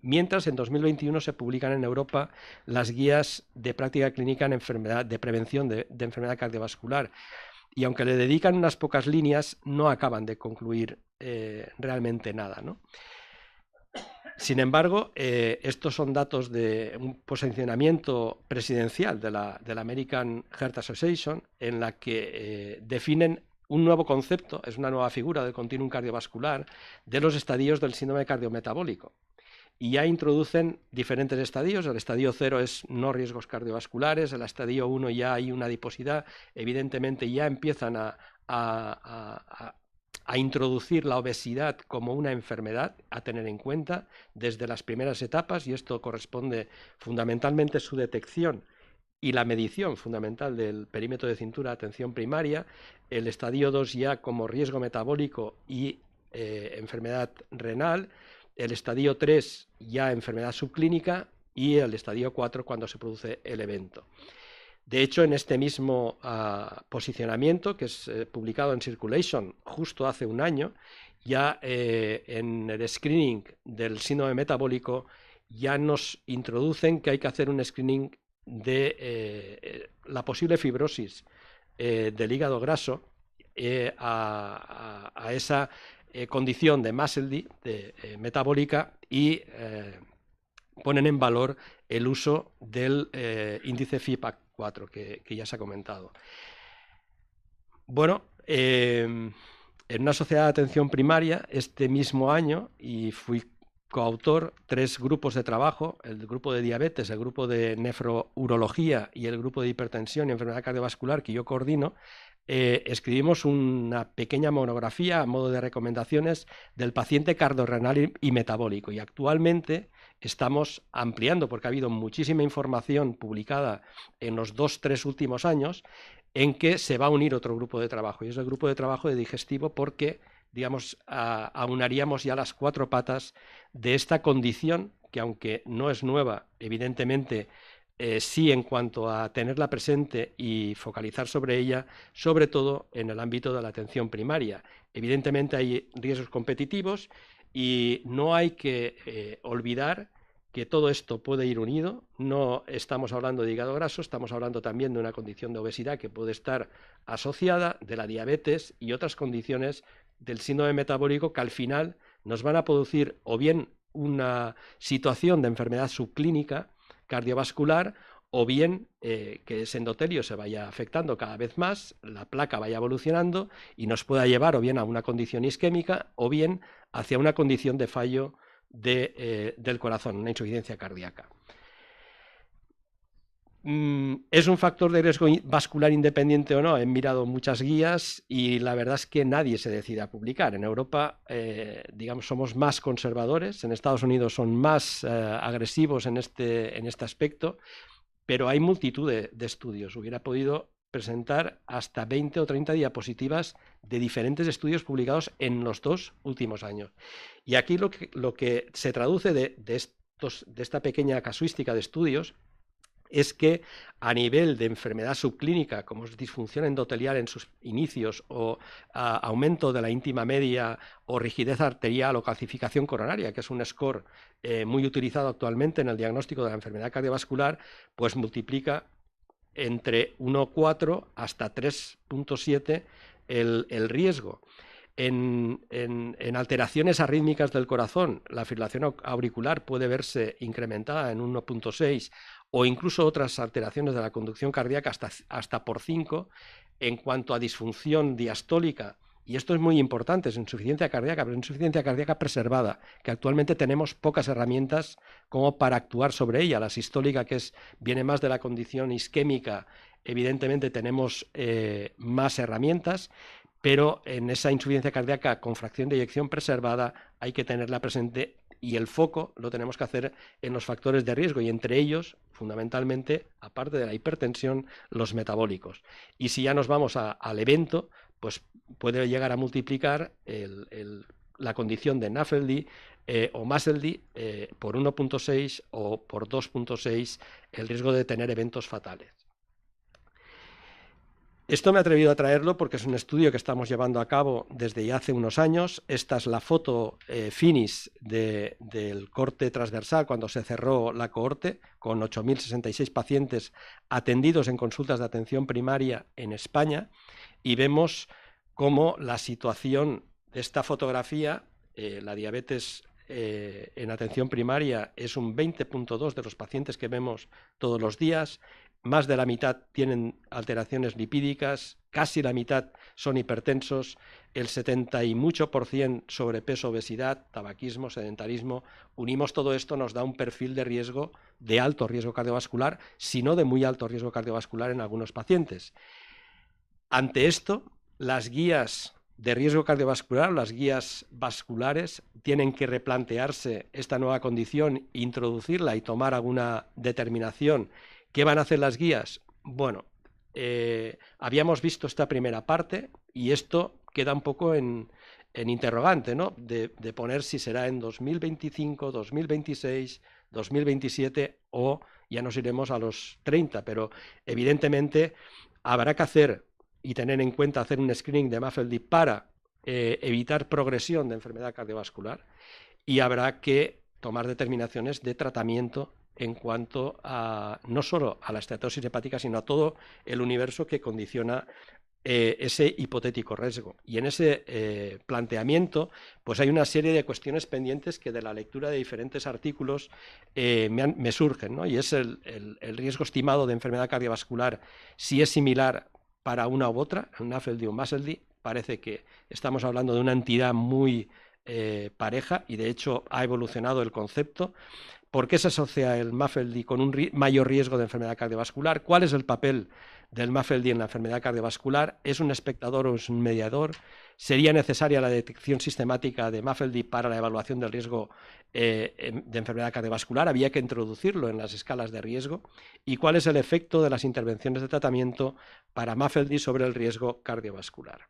Mientras en 2021 se publican en Europa las guías de práctica clínica en enfermedad, de prevención de enfermedad cardiovascular, y aunque le dedican unas pocas líneas, no acaban de concluir realmente nada, ¿no? Sin embargo, estos son datos de un posicionamiento presidencial de la American Heart Association, en la que definen un nuevo concepto, es una nueva figura del continuum cardiovascular, de los estadios del síndrome cardiometabólico. Y ya introducen diferentes estadios. El estadio 0 es no riesgos cardiovasculares, el estadio 1 ya hay una adiposidad, evidentemente ya empiezan a introducir la obesidad como una enfermedad a tener en cuenta desde las primeras etapas, y esto corresponde fundamentalmente a su detección y la medición fundamental del perímetro de cintura de atención primaria. El estadio 2 ya como riesgo metabólico y enfermedad renal, el estadio 3 ya enfermedad subclínica, y el estadio 4 cuando se produce el evento. De hecho, en este mismo posicionamiento, que es publicado en Circulation justo hace un año, ya en el screening del síndrome metabólico ya nos introducen que hay que hacer un screening de la posible fibrosis del hígado graso a esa condición de MASLD metabólica, y ponen en valor el uso del índice FIPA4 que ya se ha comentado. Bueno, en una sociedad de atención primaria este mismo año, y fui coautor, 3 grupos de trabajo, el grupo de diabetes, el grupo de nefrourología y el grupo de hipertensión y enfermedad cardiovascular que yo coordino, escribimos una pequeña monografía a modo de recomendaciones del paciente cardiorrenal y metabólico, y actualmente estamos ampliando, porque ha habido muchísima información publicada en los 2-3 últimos años, en que se va a unir otro grupo de trabajo, y es el grupo de trabajo de digestivo, porque, digamos, aunaríamos ya las 4 patas de esta condición, que aunque no es nueva, evidentemente sí en cuanto a tenerla presente y focalizar sobre ella, sobre todo en el ámbito de la atención primaria. Evidentemente hay riesgos competitivos, y no hay que olvidar que todo esto puede ir unido. No estamos hablando de hígado graso, estamos hablando también de una condición de obesidad que puede estar asociada, de la diabetes y otras condiciones del síndrome metabólico, que al final nos van a producir o bien una situación de enfermedad subclínica cardiovascular, o bien que ese endotelio se vaya afectando cada vez más, la placa vaya evolucionando y nos pueda llevar o bien a una condición isquémica o bien hacia una condición de fallo del corazón, una insuficiencia cardíaca. ¿Es un factor de riesgo vascular independiente o no? He mirado muchas guías y la verdad es que nadie se decide a publicar. En Europa, digamos, somos más conservadores, en Estados Unidos son más agresivos en este aspecto, pero hay multitud de estudios. Hubiera podido presentar hasta 20 o 30 diapositivas de diferentes estudios publicados en los 2 últimos años. Y aquí lo que se traduce de esta pequeña casuística de estudios es que a nivel de enfermedad subclínica, como es disfunción endotelial en sus inicios o aumento de la íntima media o rigidez arterial o calcificación coronaria, que es un score muy utilizado actualmente en el diagnóstico de la enfermedad cardiovascular, pues multiplica entre 1,4 hasta 3,7 el riesgo. En alteraciones arrítmicas del corazón, la fibrilación auricular puede verse incrementada en 1,6 o incluso otras alteraciones de la conducción cardíaca hasta por 5. En cuanto a disfunción diastólica, y esto es muy importante, es insuficiencia cardíaca, pero insuficiencia cardíaca preservada, que actualmente tenemos pocas herramientas como para actuar sobre ella. La sistólica, que viene más de la condición isquémica, evidentemente tenemos más herramientas, pero en esa insuficiencia cardíaca con fracción de eyección preservada hay que tenerla presente y el foco lo tenemos que hacer en los factores de riesgo y entre ellos, fundamentalmente, aparte de la hipertensión, los metabólicos. Y si ya nos vamos al evento, pues puede llegar a multiplicar la condición de NAFLD o MASLD por 1,6 o por 2,6 el riesgo de tener eventos fatales. Esto me he atrevido a traerlo porque es un estudio que estamos llevando a cabo desde ya hace unos años. Esta es la foto finish del corte transversal cuando se cerró la cohorte, con 8.066 pacientes atendidos en consultas de atención primaria en España, y vemos cómo la situación de esta fotografía, la diabetes en atención primaria es un 20,2 de los pacientes que vemos todos los días. Más de la mitad tienen alteraciones lipídicas, casi la mitad son hipertensos, el 70 y mucho % sobrepeso, obesidad, tabaquismo, sedentarismo. Unimos todo esto, nos da un perfil de riesgo, de alto riesgo cardiovascular, si no de muy alto riesgo cardiovascular en algunos pacientes. Ante esto, las guías de riesgo cardiovascular, las guías vasculares, tienen que replantearse esta nueva condición, introducirla y tomar alguna determinación. ¿Qué van a hacer las guías? Bueno, habíamos visto esta primera parte y esto queda un poco en interrogante, ¿no? De poner si será en 2025, 2026, 2027 o ya nos iremos a los 30, pero evidentemente habrá que hacer y tener en cuenta hacer un screening de MAFLD para evitar progresión de enfermedad cardiovascular y habrá que tomar determinaciones de tratamiento en cuanto a no solo a la esteatosis hepática, sino a todo el universo que condiciona ese hipotético riesgo. Y en ese planteamiento, pues hay una serie de cuestiones pendientes que de la lectura de diferentes artículos me surgen, ¿no? Y es el riesgo estimado de enfermedad cardiovascular, si es similar para una u otra, un NAFLD o un MASLD. Parece que estamos hablando de una entidad muy pareja y de hecho ha evolucionado el concepto. ¿Por qué se asocia el MAFLD con un mayor riesgo de enfermedad cardiovascular? ¿Cuál es el papel del MAFLD en la enfermedad cardiovascular? ¿Es un espectador o es un mediador? ¿Sería necesaria la detección sistemática de MAFLD para la evaluación del riesgo de enfermedad cardiovascular? ¿Había que introducirlo en las escalas de riesgo? ¿Y cuál es el efecto de las intervenciones de tratamiento para MAFLD sobre el riesgo cardiovascular?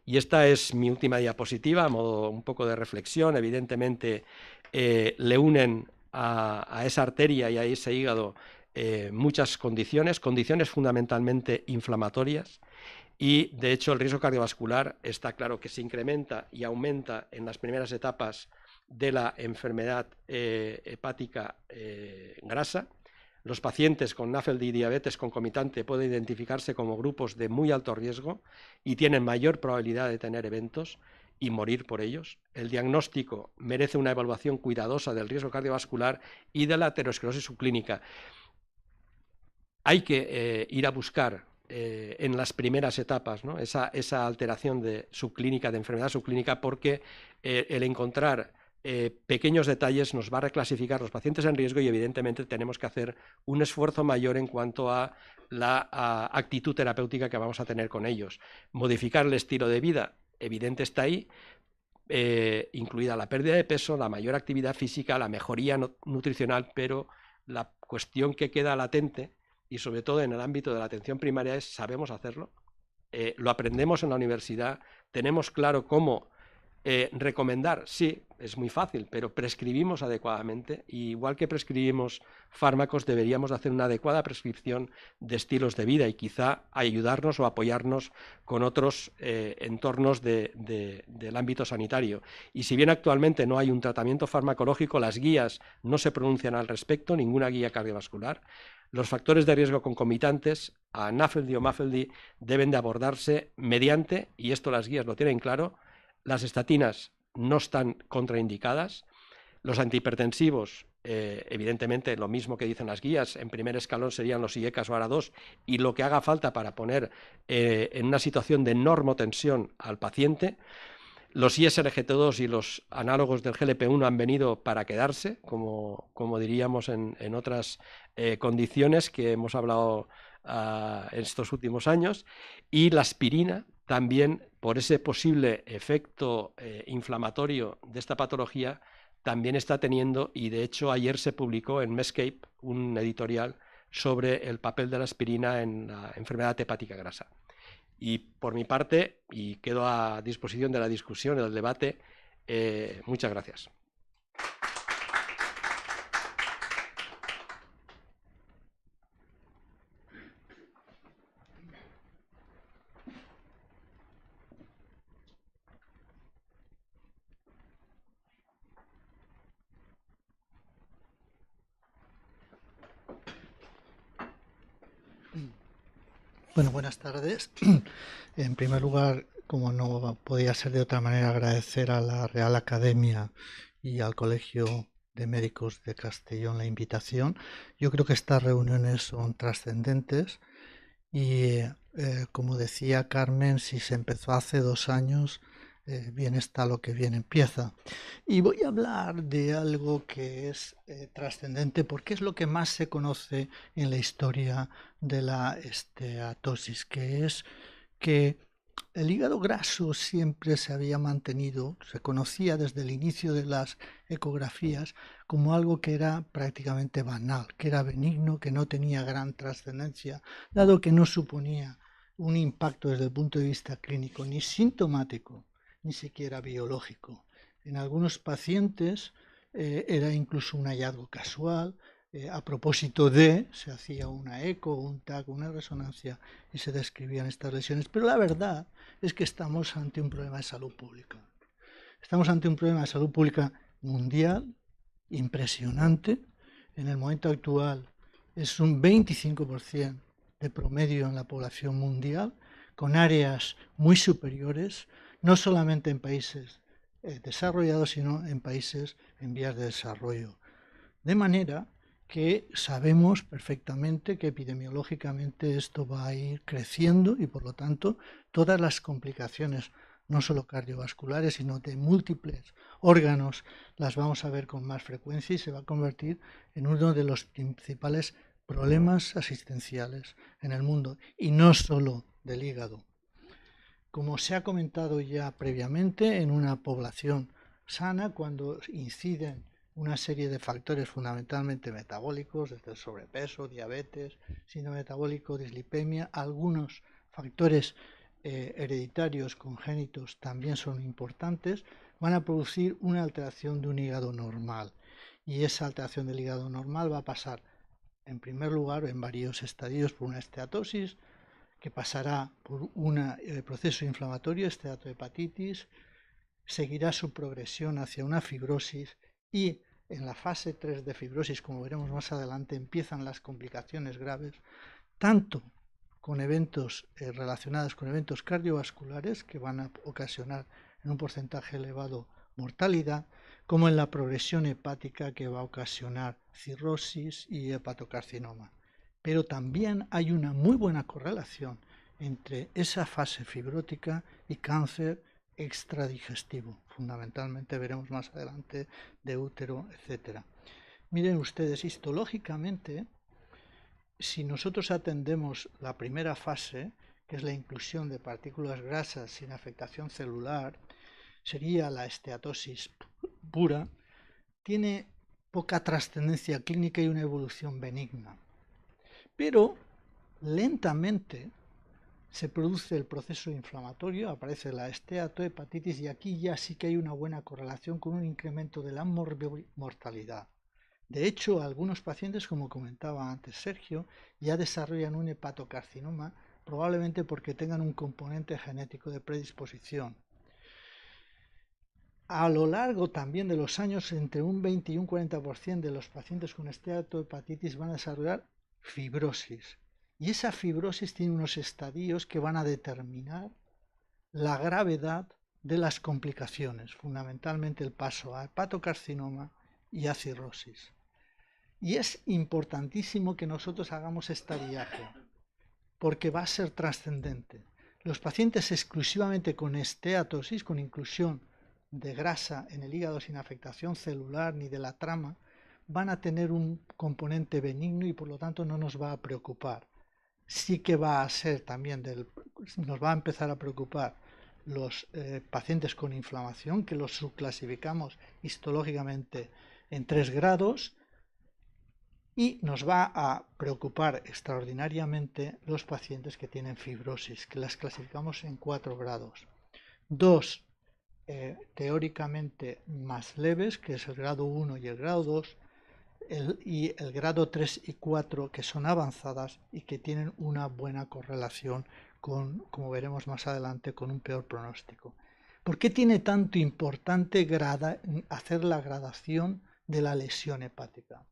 Y esta es mi última diapositiva, a modo un poco de reflexión. Evidentemente le unen a esa arteria y a ese hígado muchas condiciones fundamentalmente inflamatorias, y de hecho el riesgo cardiovascular está claro que se incrementa y aumenta en las primeras etapas de la enfermedad hepática grasa. Los pacientes con NAFLD y diabetes concomitante pueden identificarse como grupos de muy alto riesgo y tienen mayor probabilidad de tener eventos y morir por ellos. El diagnóstico merece una evaluación cuidadosa del riesgo cardiovascular y de la aterosclerosis subclínica. hay que ir a buscar en las primeras etapas, ¿no?, esa alteración de subclínica, de enfermedad subclínica, porque el encontrar pequeños detalles nos va a reclasificar los pacientes en riesgo y evidentemente tenemos que hacer un esfuerzo mayor en cuanto a la actitud terapéutica que vamos a tener con ellos. Modificar el estilo de vida, evidente está ahí, incluida la pérdida de peso, la mayor actividad física, la mejoría nutricional, pero la cuestión que queda latente, y sobre todo en el ámbito de la atención primaria, es: ¿sabemos hacerlo? ¿Lo aprendemos en la universidad? ¿Tenemos claro cómo recomendar? Sí, es muy fácil, pero prescribimos adecuadamente. Y igual que prescribimos fármacos, deberíamos hacer una adecuada prescripción de estilos de vida y quizá ayudarnos o apoyarnos con otros entornos del ámbito sanitario. Y si bien actualmente no hay un tratamiento farmacológico, las guías no se pronuncian al respecto, ninguna guía cardiovascular. Los factores de riesgo concomitantes a NAFLD o MAFLD deben de abordarse mediante, y esto las guías lo tienen claro, las estatinas no están contraindicadas, los antihipertensivos, evidentemente lo mismo que dicen las guías, en primer escalón serían los IECAS o ARA2 y lo que haga falta para poner en una situación de normotensión al paciente. Los ISRGT2 y los análogos del GLP-1 han venido para quedarse, como diríamos en otras condiciones que hemos hablado en estos últimos años, y la aspirina también, por ese posible efecto inflamatorio de esta patología, también está teniendo, y de hecho ayer se publicó en Medscape un editorial sobre el papel de la aspirina en la enfermedad hepática grasa. Y por mi parte, y quedo a disposición de la discusión y del debate, muchas gracias. Bueno, buenas tardes. En primer lugar, como no podía ser de otra manera, agradecer a la Real Academia y al Colegio de Médicos de Castellón la invitación. Yo creo que estas reuniones son trascendentes y, como decía Carmen, si se empezó hace 2 años, bien está lo que bien empieza. Y voy a hablar de algo que es trascendente porque es lo que más se conoce en la historia de la esteatosis, que es que el hígado graso siempre se había mantenido, se conocía desde el inicio de las ecografías como algo que era prácticamente banal, que era benigno, que no tenía gran trascendencia, dado que no suponía un impacto desde el punto de vista clínico ni sintomático, ni siquiera biológico. En algunos pacientes era incluso un hallazgo casual. A propósito se hacía una eco, un TAC, una resonancia y se describían estas lesiones. Pero la verdad es que estamos ante un problema de salud pública. Estamos ante un problema de salud pública mundial impresionante. En el momento actual es un 25% de promedio en la población mundial, con áreas muy superiores, no solamente en países desarrollados, sino en países en vías de desarrollo. De manera que sabemos perfectamente que epidemiológicamente esto va a ir creciendo y por lo tanto todas las complicaciones, no solo cardiovasculares, sino de múltiples órganos, las vamos a ver con más frecuencia y se va a convertir en uno de los principales problemas asistenciales en el mundo, y no solo del hígado. Como se ha comentado ya previamente, en una población sana, cuando inciden una serie de factores fundamentalmente metabólicos, desde el sobrepeso, diabetes, síndrome metabólico, dislipemia, algunos factores hereditarios congénitos también son importantes, van a producir una alteración de un hígado normal. Y esa alteración del hígado normal va a pasar, en primer lugar, en varios estadios por una esteatosis, que pasará por un proceso inflamatorio, esteatohepatitis, seguirá su progresión hacia una fibrosis y en la fase 3 de fibrosis, como veremos más adelante, empiezan las complicaciones graves, tanto con eventos relacionados con eventos cardiovasculares que van a ocasionar en un porcentaje elevado mortalidad, como en la progresión hepática que va a ocasionar cirrosis y hepatocarcinoma. pero también hay una muy buena correlación entre esa fase fibrótica y cáncer extradigestivo. Fundamentalmente veremos más adelante de útero, etc. Miren ustedes, histológicamente, si nosotros atendemos la primera fase, que es la inclusión de partículas grasas sin afectación celular, sería la esteatosis pura, tiene poca trascendencia clínica y una evolución benigna. Pero lentamente se produce el proceso inflamatorio, aparece la esteatohepatitis y aquí ya sí que hay una buena correlación con un incremento de la mortalidad. De hecho, algunos pacientes, como comentaba antes Sergio, ya desarrollan un hepatocarcinoma, probablemente porque tengan un componente genético de predisposición. A lo largo también de los años, entre un 20 y un 40% de los pacientes con esteatohepatitis van a desarrollar fibrosis. Y esa fibrosis tiene unos estadios que van a determinar la gravedad de las complicaciones, fundamentalmente el paso a hepatocarcinoma y a cirrosis. Y es importantísimo que nosotros hagamos estadiaje, porque va a ser trascendente. Los pacientes exclusivamente con esteatosis, con inclusión de grasa en el hígado sin afectación celular ni de la trama, van a tener un componente benigno y por lo tanto no nos va a preocupar. Sí que va a ser también, nos va a empezar a preocupar los pacientes con inflamación, que los subclasificamos histológicamente en 3 grados, y nos va a preocupar extraordinariamente los pacientes que tienen fibrosis, que las clasificamos en 4 grados. 2 teóricamente más leves, que es el grado 1 y el grado 2, y el grado 3 y 4, que son avanzadas y que tienen una buena correlación con, como veremos más adelante, con un peor pronóstico. ¿Por qué tiene tanto importante hacer la gradación de la lesión hepática?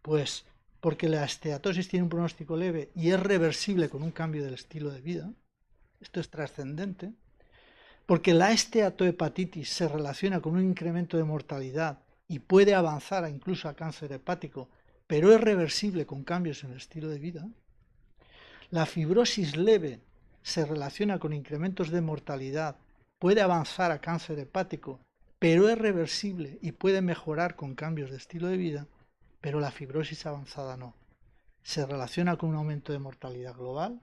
Pues porque la esteatosis tiene un pronóstico leve y es reversible con un cambio del estilo de vida. Esto es trascendente. Porque la esteatohepatitis se relaciona con un incremento de mortalidad y puede avanzar incluso a cáncer hepático, pero es reversible con cambios en el estilo de vida. La fibrosis leve se relaciona con incrementos de mortalidad, puede avanzar a cáncer hepático, pero es reversible y puede mejorar con cambios de estilo de vida, pero la fibrosis avanzada no. Se relaciona con un aumento de mortalidad global,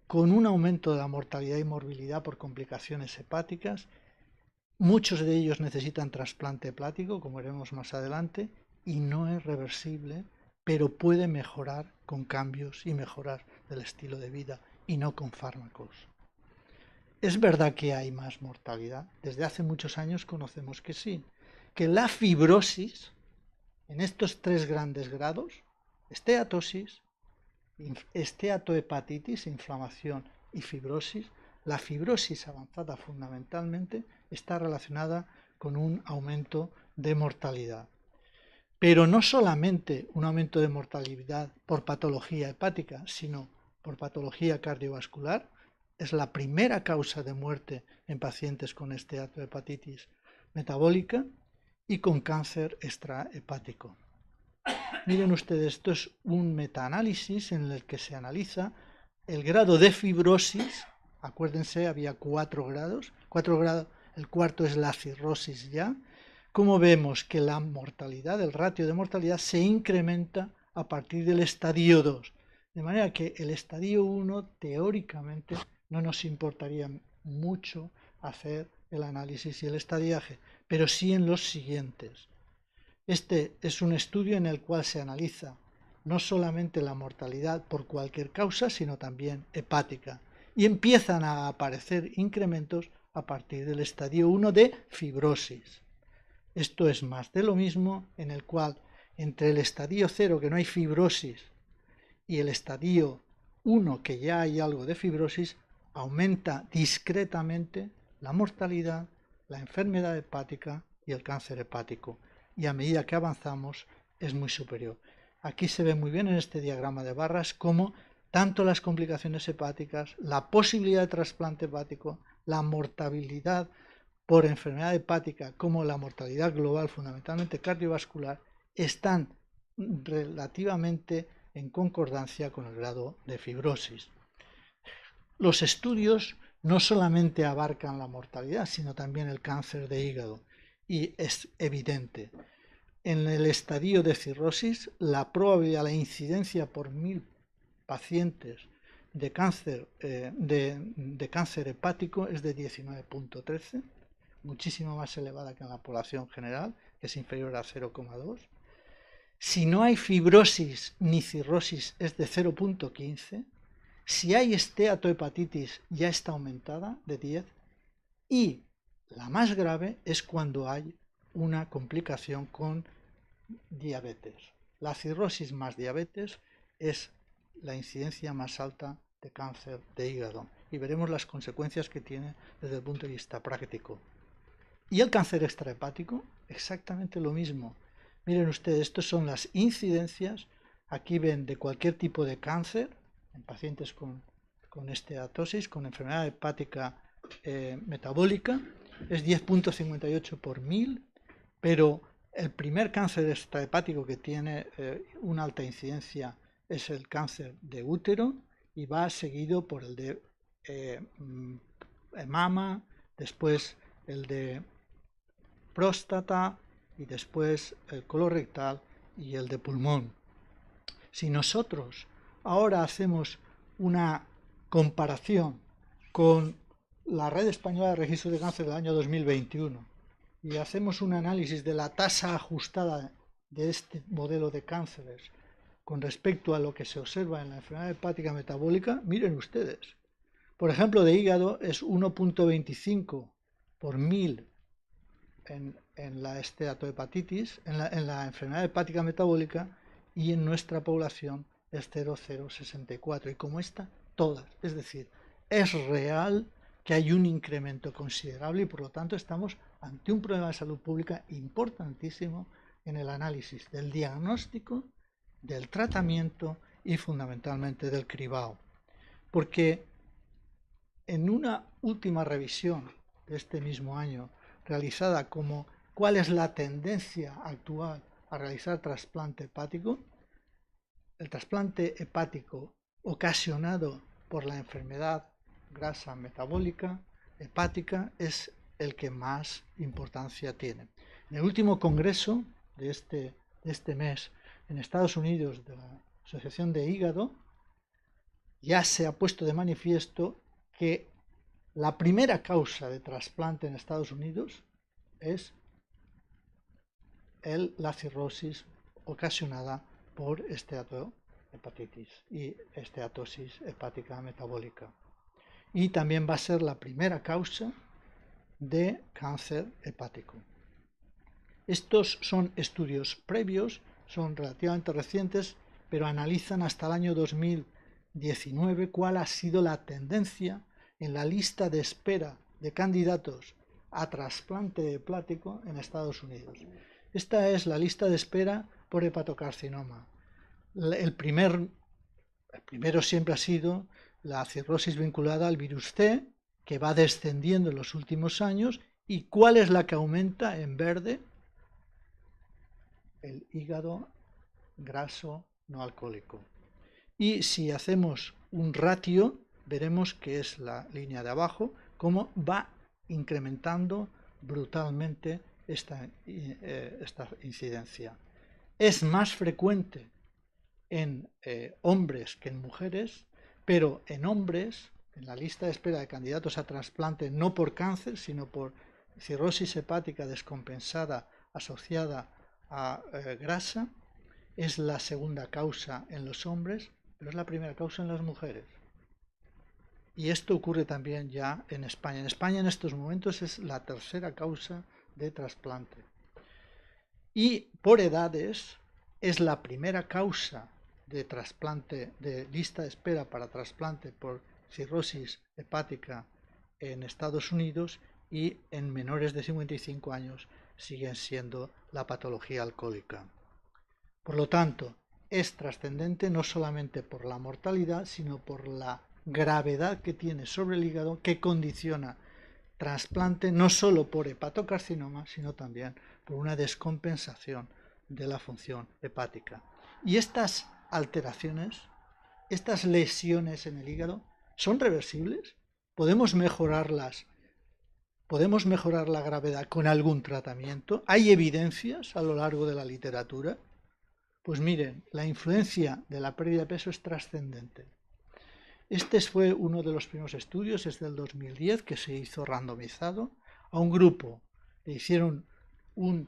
con un aumento de la mortalidad y morbilidad por complicaciones hepáticas. Muchos de ellos necesitan trasplante hepático, como veremos más adelante, y no es reversible, pero puede mejorar con cambios y mejorar del estilo de vida y no con fármacos. Es verdad que hay más mortalidad. Desde hace muchos años conocemos que sí, que la fibrosis en estos 3 grandes grados, esteatosis, esteatohepatitis, inflamación y fibrosis, la fibrosis avanzada fundamentalmente está relacionada con un aumento de mortalidad. Pero no solamente un aumento de mortalidad por patología hepática, sino por patología cardiovascular. Es la primera causa de muerte en pacientes con esteatohepatitis metabólica y con cáncer extrahepático. Miren ustedes, esto es un metaanálisis en el que se analiza el grado de fibrosis. Acuérdense, había 4 grados. 4 grados, el cuarto es la cirrosis ya. Como vemos que la mortalidad, el ratio de mortalidad se incrementa a partir del estadio 2. De manera que el estadio 1 teóricamente no nos importaría mucho hacer el análisis y el estadiaje, pero sí en los siguientes. Este es un estudio en el cual se analiza no solamente la mortalidad por cualquier causa, sino también hepática. Y empiezan a aparecer incrementos a partir del estadio 1 de fibrosis. Esto es más de lo mismo, en el cual entre el estadio 0, que no hay fibrosis, y el estadio 1, que ya hay algo de fibrosis, aumenta discretamente la mortalidad, la enfermedad hepática y el cáncer hepático. Y a medida que avanzamos es muy superior. Aquí se ve muy bien en este diagrama de barras cómo tanto las complicaciones hepáticas, la posibilidad de trasplante hepático, la mortalidad por enfermedad hepática como la mortalidad global, fundamentalmente cardiovascular, están relativamente en concordancia con el grado de fibrosis. Los estudios no solamente abarcan la mortalidad, sino también el cáncer de hígado. Y es evidente, en el estadio de cirrosis, la probabilidad, la incidencia por 1000 pacientes de cáncer, de cáncer hepático es de 19,13, muchísimo más elevada que en la población general, que es inferior a 0,2. Si no hay fibrosis ni cirrosis es de 0,15. Si hay esteatohepatitis ya está aumentada de 10. Y la más grave es cuando hay una complicación con diabetes. La cirrosis más diabetes es la incidencia más alta de cáncer de hígado. Y veremos las consecuencias que tiene desde el punto de vista práctico. Y el cáncer extrahepático, exactamente lo mismo. Miren ustedes, estas son las incidencias. Aquí ven de cualquier tipo de cáncer en pacientes con esteatosis, con enfermedad hepática metabólica, es 10,58 por 1000, pero el primer cáncer extrahepático que tiene una alta incidencia es el cáncer de útero y va seguido por el de mama, después el de próstata y después el colorectal y el de pulmón. Si nosotros ahora hacemos una comparación con la Red Española de Registro de Cáncer del año 2021 y hacemos un análisis de la tasa ajustada de este modelo de cánceres con respecto a lo que se observa en la enfermedad hepática metabólica, miren ustedes, por ejemplo, de hígado es 1,25 por 1000 en la esteatohepatitis, en la enfermedad hepática metabólica, y en nuestra población es 0,064, y como esta, todas. Es decir, es real que hay un incremento considerable y por lo tanto estamos ante un problema de salud pública importantísimo en el análisis del diagnóstico, del tratamiento y fundamentalmente del cribado. Porque en una última revisión de este mismo año, realizada como cuál es la tendencia actual a realizar trasplante hepático, el trasplante hepático ocasionado por la enfermedad grasa metabólica hepática es el que más importancia tiene. En el último congreso de este mes en Estados Unidos de la Asociación de Hígado ya se ha puesto de manifiesto que la primera causa de trasplante en Estados Unidos es la cirrosis ocasionada por esteatohepatitis y esteatosis hepática metabólica. Y también va a ser la primera causa de cáncer hepático. Estos son estudios previos, son relativamente recientes, pero analizan hasta el año 2019 cuál ha sido la tendencia en la lista de espera de candidatos a trasplante hepático en Estados Unidos. Esta es la lista de espera por hepatocarcinoma. El primero siempre ha sido la cirrosis vinculada al virus C, que va descendiendo en los últimos años. ¿Y cuál es la que aumenta en verde? El hígado graso no alcohólico. Y si hacemos un ratio, veremos que es la línea de abajo, cómo va incrementando brutalmente esta incidencia. Es más frecuente en hombres que en mujeres, pero en hombres, en la lista de espera de candidatos a trasplante, no por cáncer, sino por cirrosis hepática descompensada asociada a grasa, es la segunda causa en los hombres, pero es la primera causa en las mujeres. Y esto ocurre también ya en España. En España en estos momentos es la tercera causa de trasplante. Y por edades es la primera causa de trasplante, de lista de espera para trasplante por cirrosis hepática en Estados Unidos, y en menores de 55 años siguen siendo la patología alcohólica. Por lo tanto, es trascendente no solamente por la mortalidad, sino por la gravedad que tiene sobre el hígado, que condiciona trasplante no solo por hepatocarcinoma, sino también por una descompensación de la función hepática. Y estas alteraciones, estas lesiones en el hígado, son reversibles? ¿Podemos mejorarlas? ¿Podemos mejorar la gravedad con algún tratamiento? ¿Hay evidencias a lo largo de la literatura? Pues miren, la influencia de la pérdida de peso es trascendente. Este fue uno de los primeros estudios, es del 2010, que se hizo randomizado. A un grupo le hicieron una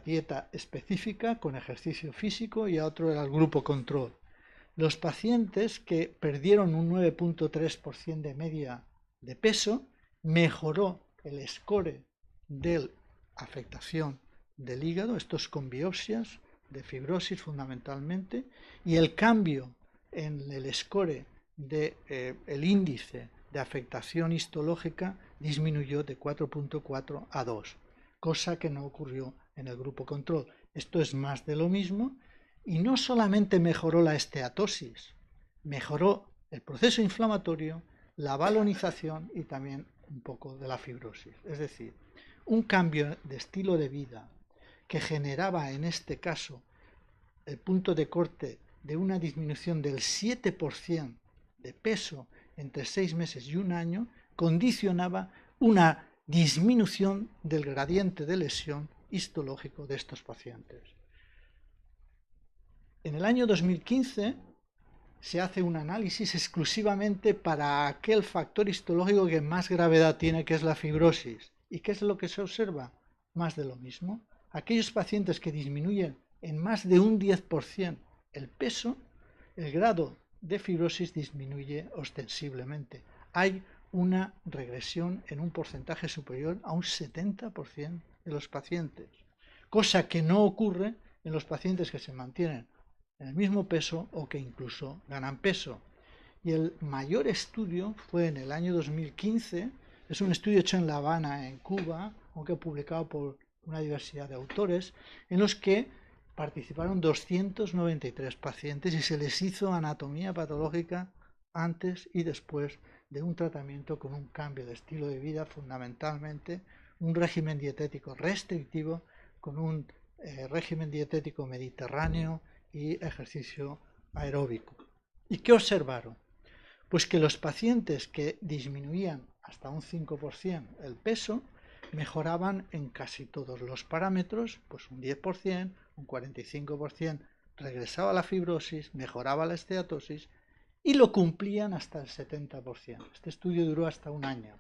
dieta específica con ejercicio físico y a otro era el grupo control. Los pacientes que perdieron un 9.3% de media de peso, mejoró el score de afectación del hígado, esto es con biopsias de fibrosis fundamentalmente, y el cambio en el score del índice de afectación histológica disminuyó de 4.4 a 2, cosa que no ocurrió en el grupo control. Esto es más de lo mismo, y no solamente mejoró la esteatosis, mejoró el proceso inflamatorio, la balonización y también un poco de la fibrosis. Es decir, un cambio de estilo de vida que generaba en este caso el punto de corte de una disminución del 7% de peso entre 6 meses y un año, condicionaba una disminución del gradiente de lesión histológico de estos pacientes. En el año 2015 se hace un análisis exclusivamente para aquel factor histológico que más gravedad tiene, que es la fibrosis. ¿Y qué es lo que se observa? Más de lo mismo. Aquellos pacientes que disminuyen en más de un 10% el peso, el grado de fibrosis disminuye ostensiblemente. Hay una regresión en un porcentaje superior a un 70% de los pacientes, cosa que no ocurre en los pacientes que se mantienen en el mismo peso o que incluso ganan peso. Y el mayor estudio fue en el año 2015, es un estudio hecho en La Habana, en Cuba, aunque publicado por una diversidad de autores, en los que participaron 293 pacientes y se les hizo anatomía patológica antes y después de un tratamiento con un cambio de estilo de vida, fundamentalmente un régimen dietético restrictivo, con un régimen dietético mediterráneo y ejercicio aeróbico. ¿Y qué observaron? Pues que los pacientes que disminuían hasta un 5% el peso mejoraban en casi todos los parámetros, pues un 10%, un 45% regresaba la fibrosis, mejoraba la esteatosis y lo cumplían hasta el 70%. Este estudio duró hasta un año.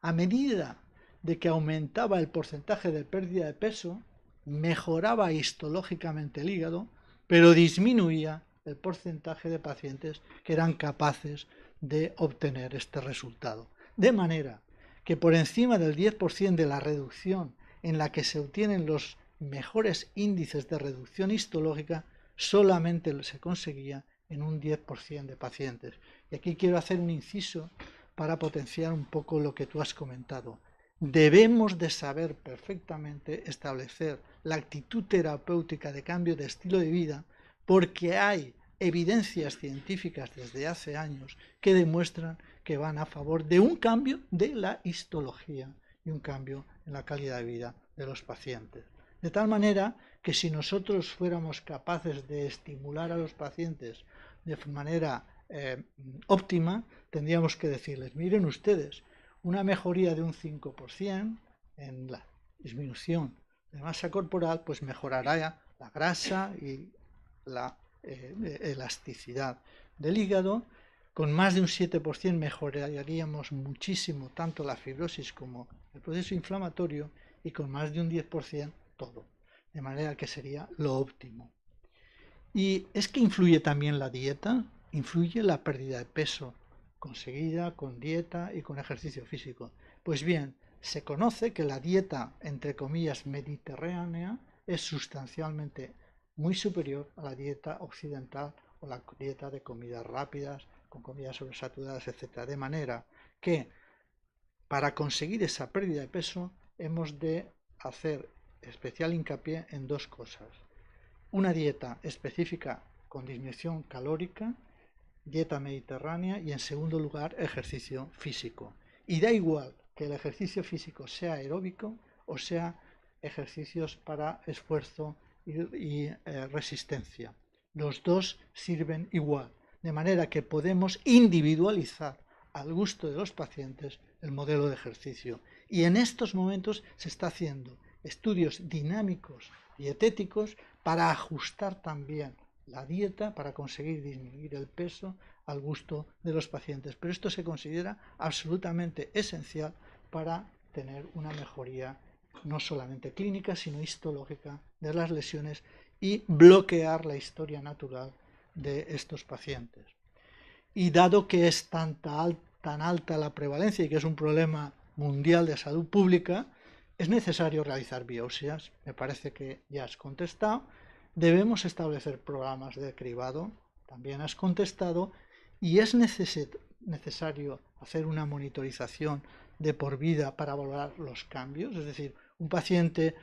A medida de que aumentaba el porcentaje de pérdida de peso, mejoraba histológicamente el hígado, pero disminuía el porcentaje de pacientes que eran capaces de obtener este resultado. De manera que por encima del 10% de la reducción en la que se obtienen los mejores índices de reducción histológica, solamente se conseguía en un 10% de pacientes. Y aquí quiero hacer un inciso para potenciar un poco lo que tú has comentado. Debemos de saber perfectamente establecer la actitud terapéutica de cambio de estilo de vida, porque hay evidencias científicas desde hace años que demuestran que van a favor de un cambio de la histología y un cambio en la calidad de vida de los pacientes. De tal manera que si nosotros fuéramos capaces de estimular a los pacientes de manera óptima, tendríamos que decirles, miren ustedes, una mejoría de un 5% en la disminución de masa corporal, pues mejorará la grasa y la elasticidad del hígado. Con más de un 7% mejoraríamos muchísimo tanto la fibrosis como el proceso inflamatorio, y con más de un 10% todo, de manera que sería lo óptimo. Y es que influye también la dieta, influye la pérdida de peso conseguida con dieta y con ejercicio físico. Pues bien, se conoce que la dieta, entre comillas, mediterránea es sustancialmente muy superior a la dieta occidental o la dieta de comidas rápidas, con comidas sobresaturadas, etc. De manera que para conseguir esa pérdida de peso hemos de hacer especial hincapié en dos cosas. Una dieta específica con disminución calórica, dieta mediterránea, y en segundo lugar ejercicio físico. Y da igual que el ejercicio físico sea aeróbico o sea ejercicios para esfuerzo y resistencia. Los dos sirven igual, de manera que podemos individualizar al gusto de los pacientes el modelo de ejercicio. Y en estos momentos se está haciendo estudios dinámicos dietéticos para ajustar también la dieta, para conseguir disminuir el peso al gusto de los pacientes. Pero esto se considera absolutamente esencial para tener una mejoría no solamente clínica, sino histológica de las lesiones y bloquear la historia natural de estos pacientes. Y dado que es tan alta la prevalencia y que es un problema mundial de salud pública, es necesario realizar biopsias. Me parece que ya has contestado. Debemos establecer programas de cribado, también has contestado, y es necesario hacer una monitorización de por vida para valorar los cambios, es decir, un paciente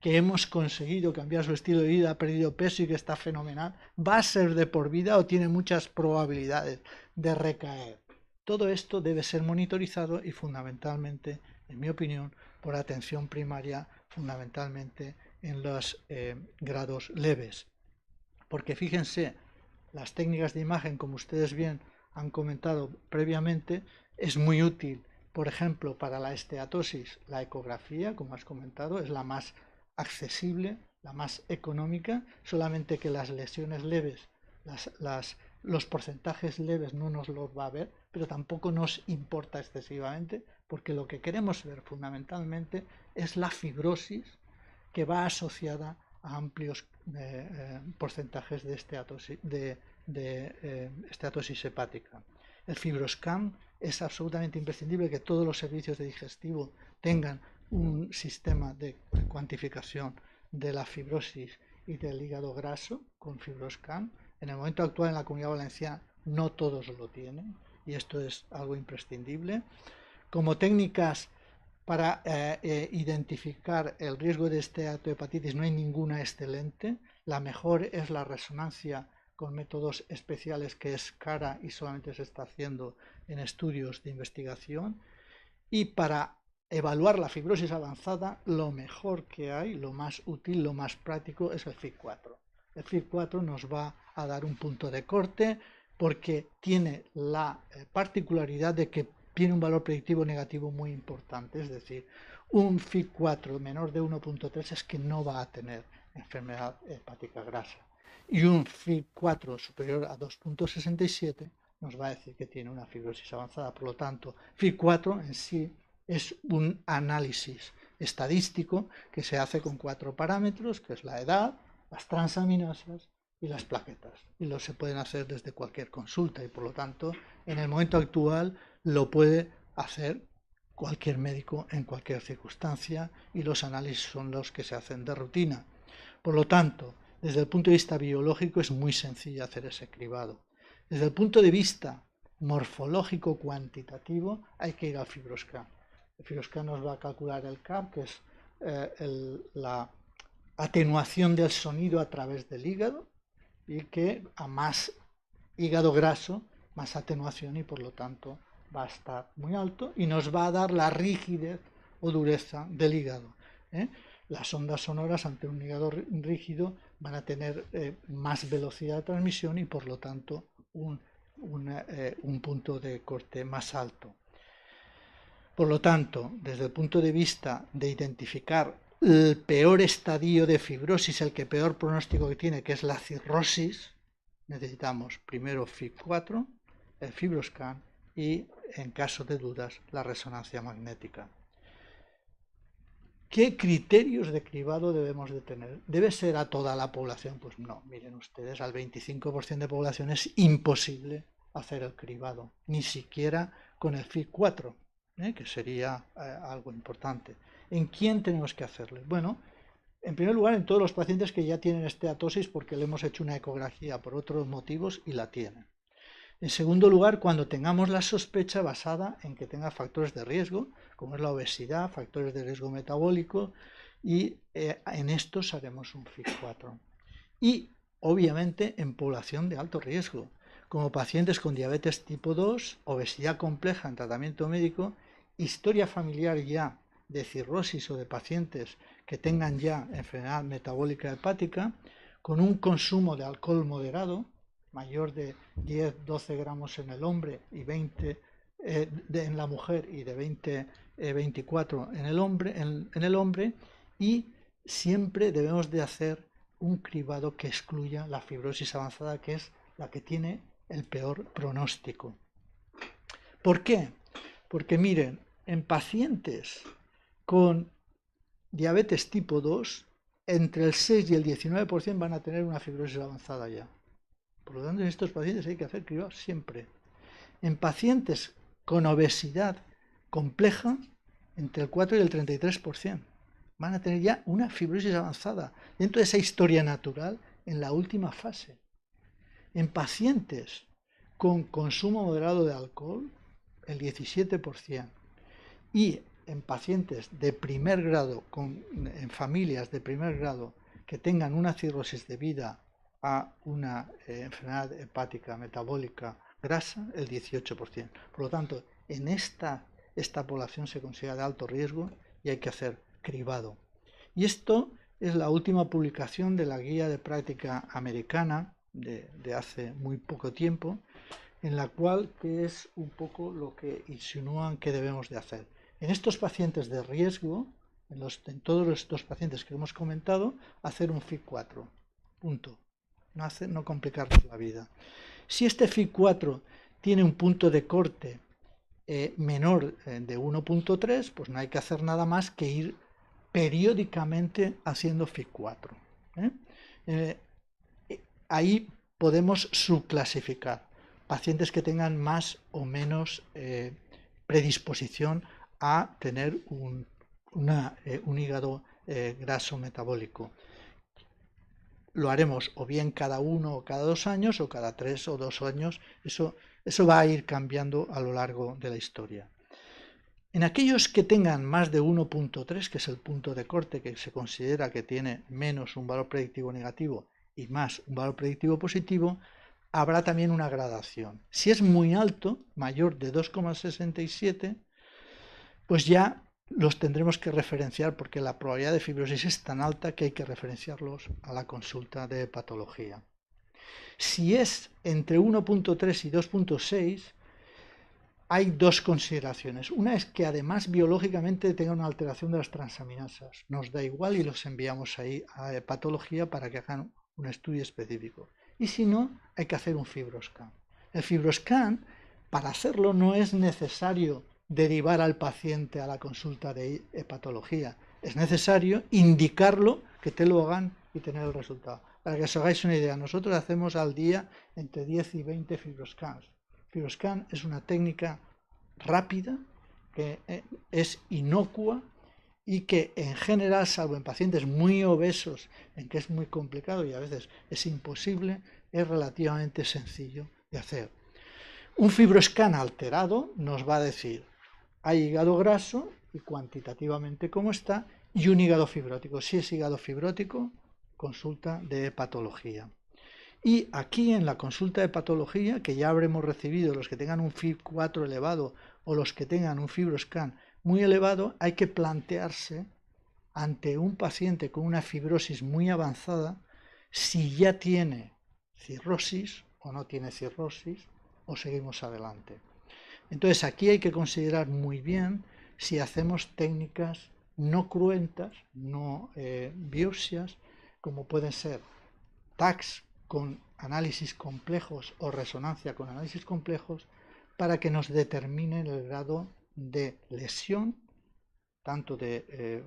que hemos conseguido cambiar su estilo de vida, ha perdido peso y que está fenomenal, ¿va a ser de por vida o tiene muchas probabilidades de recaer? Todo esto debe ser monitorizado y fundamentalmente, en mi opinión, por atención primaria, fundamentalmente en los grados leves. Porque fíjense, las técnicas de imagen, como ustedes bien han comentado previamente, es muy útil. Por ejemplo, para la esteatosis, la ecografía, como has comentado, es la más accesible, la más económica, solamente que las lesiones leves, los porcentajes leves no nos los va a ver, pero tampoco nos importa excesivamente, porque lo que queremos ver fundamentalmente es la fibrosis que va asociada a amplios porcentajes de esteatosis hepática. El FibroScan es absolutamente imprescindible que todos los servicios de digestivo tengan un sistema de cuantificación de la fibrosis y del hígado graso con FibroScan. En el momento actual en la Comunidad Valenciana no todos lo tienen y esto es algo imprescindible. Como técnicas para identificar el riesgo de esteatohepatitis no hay ninguna excelente. La mejor es la resonancia con métodos especiales que es cara y solamente se está haciendo en estudios de investigación. Y para evaluar la fibrosis avanzada, lo mejor que hay, lo más útil, lo más práctico es el FIB4. El FIB4 nos va a dar un punto de corte porque tiene la particularidad de que tiene un valor predictivo negativo muy importante, es decir, un FIB4 menor de 1.3 es que no va a tener enfermedad hepática grasa. Y un FIB4 superior a 2.67 nos va a decir que tiene una fibrosis avanzada. Por lo tanto, FIB4 en sí es un análisis estadístico que se hace con 4 parámetros, que es la edad, las transaminasas y las plaquetas. Y se pueden hacer desde cualquier consulta y por lo tanto, en el momento actual lo puede hacer cualquier médico en cualquier circunstancia y los análisis son los que se hacen de rutina. Por lo tanto, desde el punto de vista biológico es muy sencillo hacer ese cribado. Desde el punto de vista morfológico cuantitativo hay que ir al FibroScan. El FibroScan nos va a calcular el CAP, que es la atenuación del sonido a través del hígado y que a más hígado graso, más atenuación y por lo tanto va a estar muy alto y nos va a dar la rigidez o dureza del hígado. Las ondas sonoras ante un hígado rígido van a tener más velocidad de transmisión y por lo tanto un punto de corte más alto. Por lo tanto, desde el punto de vista de identificar el peor estadio de fibrosis, el que peor pronóstico que tiene, que es la cirrosis, necesitamos primero FIB4, el FibroScan y, en caso de dudas, la resonancia magnética. ¿Qué criterios de cribado debemos de tener? ¿Debe ser a toda la población? Pues no, miren ustedes, al 25% de población es imposible hacer el cribado, ni siquiera con el FIB4, que sería algo importante. ¿En quién tenemos que hacerlo? Bueno, en primer lugar, en todos los pacientes que ya tienen esteatosis porque le hemos hecho una ecografía por otros motivos y la tienen. En segundo lugar, cuando tengamos la sospecha basada en que tenga factores de riesgo, como es la obesidad, factores de riesgo metabólico, y en estos haremos un FIB4. Y, obviamente, en población de alto riesgo, como pacientes con diabetes tipo 2, obesidad compleja en tratamiento médico, historia familiar ya de cirrosis o de pacientes que tengan ya enfermedad metabólica hepática, con un consumo de alcohol moderado, mayor de 10-12 gramos en el hombre y 20 en la mujer y de 20-24 en el hombre, y siempre debemos de hacer un cribado que excluya la fibrosis avanzada, que es la que tiene el peor pronóstico. ¿Por qué? Porque miren, en pacientes con diabetes tipo 2, entre el 6 y el 19% van a tener una fibrosis avanzada ya. Por lo tanto, en estos pacientes hay que hacer cribado siempre. En pacientes con obesidad compleja, entre el 4 y el 33% van a tener ya una fibrosis avanzada dentro de esa historia natural en la última fase. En pacientes con consumo moderado de alcohol, el 17%. Y en pacientes de primer grado, en familias de primer grado que tengan una cirrosis debida a una enfermedad hepática metabólica grasa, el 18%. Por lo tanto, en esta población se considera de alto riesgo y hay que hacer cribado. Y esto es la última publicación de la guía de práctica americana de hace muy poco tiempo, en la cual que es un poco lo que insinúan que debemos de hacer. En estos pacientes de riesgo, en todos estos pacientes que hemos comentado, hacer un FIB-4, punto. No complicarnos la vida. Si este FIB-4 tiene un punto de corte menor de 1.3, pues no hay que hacer nada más que ir periódicamente haciendo FIB-4. Ahí podemos subclasificar pacientes que tengan más o menos predisposición a tener un hígado graso metabólico. Lo haremos o bien cada 1 o cada 2 años o cada 3 o 2 años. Eso va a ir cambiando a lo largo de la historia. En aquellos que tengan más de 1.3, que es el punto de corte que se considera que tiene menos un valor predictivo negativo y más un valor predictivo positivo, habrá también una gradación. Si es muy alto, mayor de 2,67, pues ya los tendremos que referenciar porque la probabilidad de fibrosis es tan alta que hay que referenciarlos a la consulta de patología. Si es entre 1.3 y 2.6, hay dos consideraciones. Una es que además biológicamente tenga una alteración de las transaminasas. Nos da igual y los enviamos ahí a patología para que hagan un estudio específico. Y si no, hay que hacer un fibroscan. El fibroscan, para hacerlo, no es necesario derivar al paciente a la consulta de hepatología. Es necesario indicarlo, que te lo hagan y tener el resultado. Para que os hagáis una idea, nosotros hacemos al día entre 10 y 20 fibroscans. Fibroscan es una técnica rápida, que es inocua y que en general, salvo en pacientes muy obesos, en que es muy complicado y a veces es imposible, es relativamente sencillo de hacer. Un fibroscan alterado nos va a decir, hay hígado graso y cuantitativamente cómo está, y un hígado fibrótico. Si es hígado fibrótico, consulta de patología. Y aquí en la consulta de patología, que ya habremos recibido los que tengan un FIB-4 elevado o los que tengan un fibroscan muy elevado, hay que plantearse ante un paciente con una fibrosis muy avanzada si ya tiene cirrosis o no tiene cirrosis o seguimos adelante. Entonces aquí hay que considerar muy bien si hacemos técnicas no cruentas, no biopsias, como pueden ser TACs con análisis complejos o resonancia con análisis complejos, para que nos determinen el grado de lesión, tanto de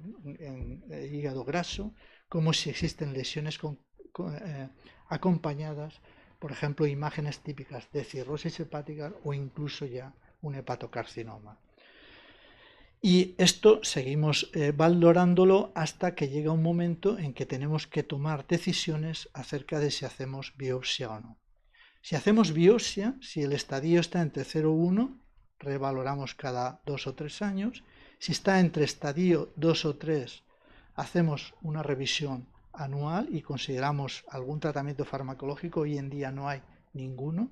hígado graso, como si existen lesiones acompañadas, por ejemplo, imágenes típicas de cirrosis hepática o incluso ya un hepatocarcinoma. Y esto seguimos valorándolo hasta que llega un momento en que tenemos que tomar decisiones acerca de si hacemos biopsia o no. Si hacemos biopsia, si el estadio está entre 0 y 1, revaloramos cada 2 o 3 años. Si está entre estadio 2 o 3, hacemos una revisión anual y consideramos algún tratamiento farmacológico. Hoy en día no hay ninguno.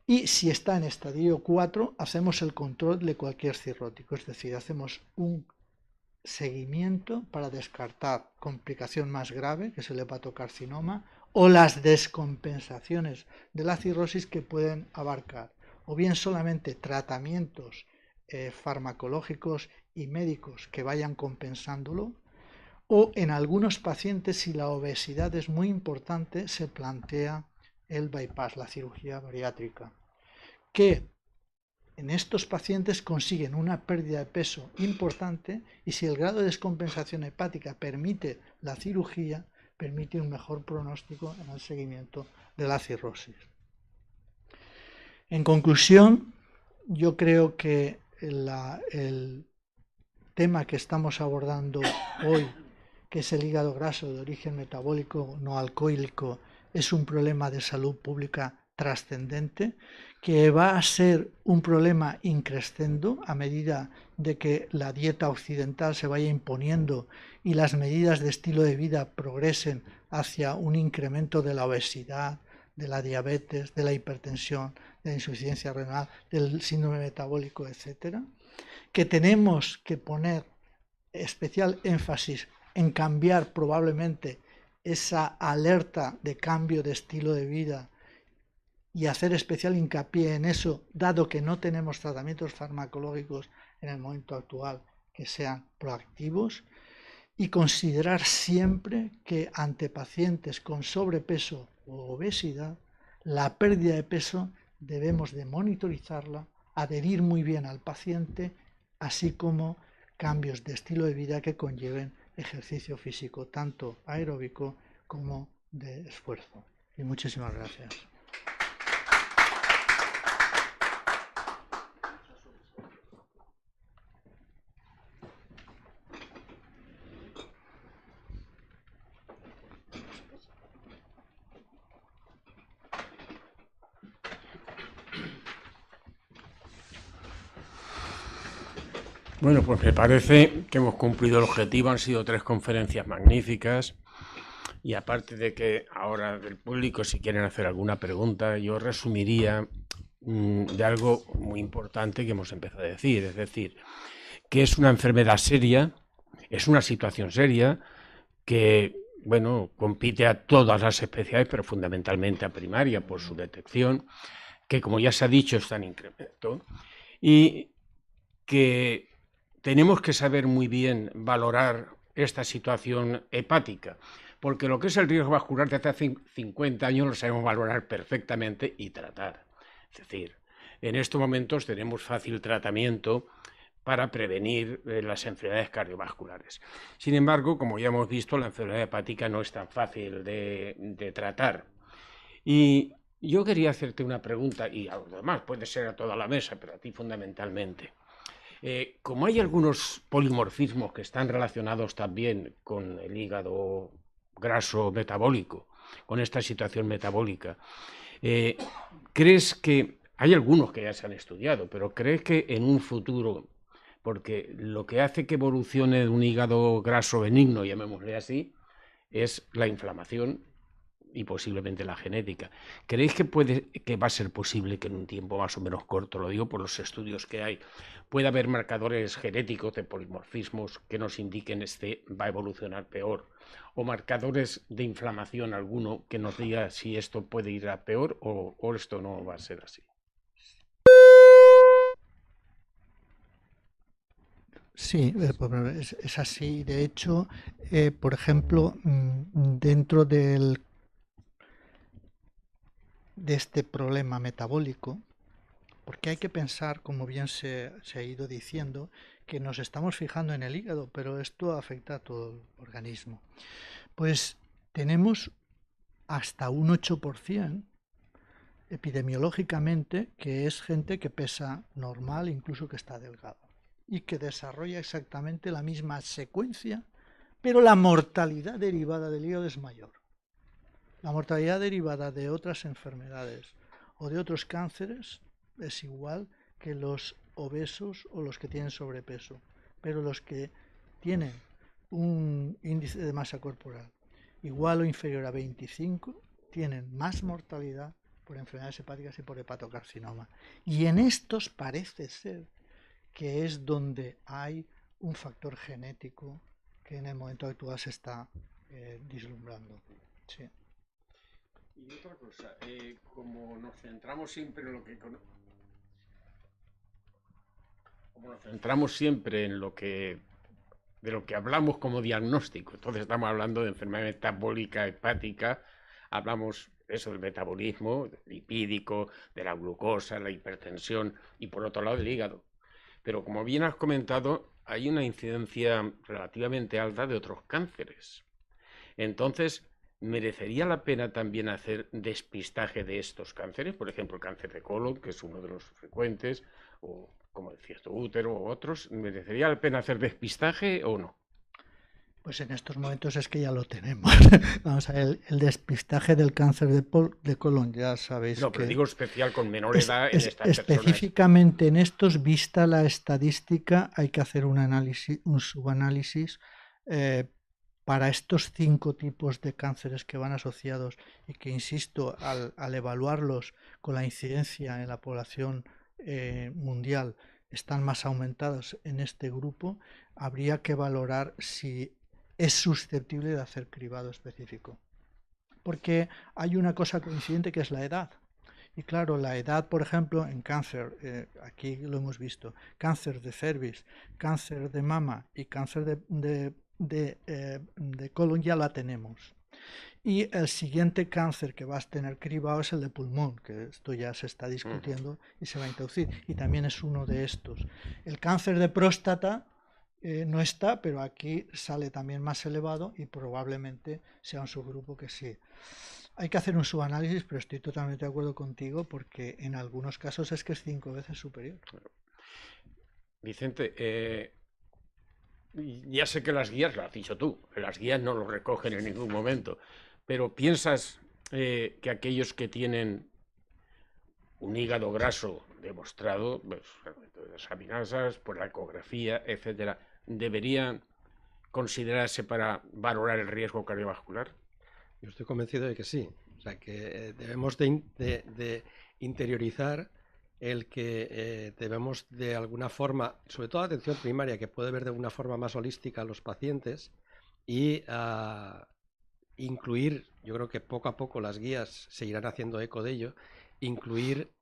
Y si está en estadio 4, hacemos el control de cualquier cirrótico, es decir, hacemos un seguimiento para descartar complicación más grave, que es el hepatocarcinoma, o las descompensaciones de la cirrosis que pueden abarcar o bien solamente tratamientos farmacológicos y médicos que vayan compensándolo, o en algunos pacientes, si la obesidad es muy importante, se plantea el bypass, la cirugía bariátrica, que en estos pacientes consiguen una pérdida de peso importante, y si el grado de descompensación hepática permite la cirugía, permite un mejor pronóstico en el seguimiento de la cirrosis. En conclusión, yo creo que el tema que estamos abordando hoy, que es el hígado graso de origen metabólico no alcohólico, es un problema de salud pública trascendente, que va a ser un problema increscendo a medida de que la dieta occidental se vaya imponiendo y las medidas de estilo de vida progresen hacia un incremento de la obesidad, de la diabetes, de la hipertensión, de la insuficiencia renal, del síndrome metabólico, etcétera, que tenemos que poner especial énfasis en cambiar probablemente esa alerta de cambio de estilo de vida y hacer especial hincapié en eso, dado que no tenemos tratamientos farmacológicos en el momento actual que sean proactivos, y considerar siempre que ante pacientes con sobrepeso o obesidad, la pérdida de peso debemos de monitorizarla, adherir muy bien al paciente, así como cambios de estilo de vida que conlleven ejercicio físico, tanto aeróbico como de esfuerzo. Y muchísimas gracias. Bueno, pues me parece que hemos cumplido el objetivo. Han sido 3 conferencias magníficas. Y aparte de que ahora del público, si quieren hacer alguna pregunta, yo resumiría de algo muy importante que hemos empezado a decir. Es decir, que es una enfermedad seria, es una situación seria que, bueno, compite a todas las especialidades, pero fundamentalmente a primaria por su detección, que, como ya se ha dicho, está en incremento, y que tenemos que saber muy bien valorar esta situación hepática, porque lo que es el riesgo vascular de hace 50 años lo sabemos valorar perfectamente y tratar. Es decir, en estos momentos tenemos fácil tratamiento para prevenir las enfermedades cardiovasculares. Sin embargo, como ya hemos visto, la enfermedad hepática no es tan fácil de tratar. Y yo quería hacerte una pregunta, y a los demás puede ser a toda la mesa, pero a ti fundamentalmente. Como hay algunos polimorfismos que están relacionados también con el hígado graso metabólico, con esta situación metabólica, ¿crees que, hay algunos que ya se han estudiado, pero crees que en un futuro, porque lo que hace que evolucione un hígado graso benigno, llamémosle así, es la inflamación y posiblemente la genética. ¿Creéis que va a ser posible que en un tiempo más o menos corto, lo digo por los estudios que hay, pueda haber marcadores genéticos de polimorfismos que nos indiquen va a evolucionar peor? ¿O marcadores de inflamación alguno que nos diga si esto puede ir a peor o esto no va a ser así? Sí, es así. De hecho, por ejemplo, dentro de este problema metabólico, porque hay que pensar, como bien se ha ido diciendo, que nos estamos fijando en el hígado, pero esto afecta a todo el organismo. Pues tenemos hasta un 8% epidemiológicamente que es gente que pesa normal, incluso que está delgado, y que desarrolla exactamente la misma secuencia, pero la mortalidad derivada del hígado es mayor. La mortalidad derivada de otras enfermedades o de otros cánceres es igual que los obesos o los que tienen sobrepeso, pero los que tienen un índice de masa corporal igual o inferior a 25 tienen más mortalidad por enfermedades hepáticas y por hepatocarcinoma. Y en estos parece ser que es donde hay un factor genético que en el momento actual se está vislumbrando. Sí. Y otra cosa, como nos centramos siempre en lo que de lo que hablamos como diagnóstico, entonces estamos hablando de enfermedad metabólica hepática, hablamos eso del metabolismo lipídico, de la glucosa, la hipertensión y por otro lado del hígado. Pero como bien has comentado, hay una incidencia relativamente alta de otros cánceres. Entonces, ¿merecería la pena también hacer despistaje de estos cánceres? Por ejemplo, el cáncer de colon, que es uno de los frecuentes, o como decías tú, útero o otros. ¿Merecería la pena hacer despistaje o no? Pues en estos momentos es que ya lo tenemos. Vamos a ver, el despistaje del cáncer de colon, ya sabéis No, pero que digo especial con menor edad en estas personas. específicamente en estos, vista la estadística, hay que hacer un análisis, un subanálisis para estos 5 tipos de cánceres que van asociados y que, insisto, al evaluarlos con la incidencia en la población mundial están más aumentados en este grupo, habría que valorar si es susceptible de hacer cribado específico. Porque hay una cosa coincidente que es la edad. Y claro, la edad, por ejemplo, en cáncer, aquí lo hemos visto, cáncer de cervix, cáncer de mama y cáncer de colon ya la tenemos. Y el siguiente cáncer que vas a tener cribado es el de pulmón, que esto ya se está discutiendo y se va a introducir. Y también es uno de estos. El cáncer de próstata no está, pero aquí sale también más elevado y probablemente sea un subgrupo que sí. Hay que hacer un subanálisis, pero estoy totalmente de acuerdo contigo porque en algunos casos es que es 5 veces superior. Vicente, ya sé que las guías, lo has dicho tú, que las guías no lo recogen en ningún momento, pero ¿piensas que aquellos que tienen un hígado graso demostrado, pues, las aminasas, por la ecografía, etcétera, deberían considerarse para valorar el riesgo cardiovascular? Yo estoy convencido de que sí. O sea, que debemos de interiorizar el que debemos de alguna forma, sobre todo la atención primaria, que puede ver de una forma más holística a los pacientes y incluir, yo creo que poco a poco las guías seguirán haciendo eco de ello, incluir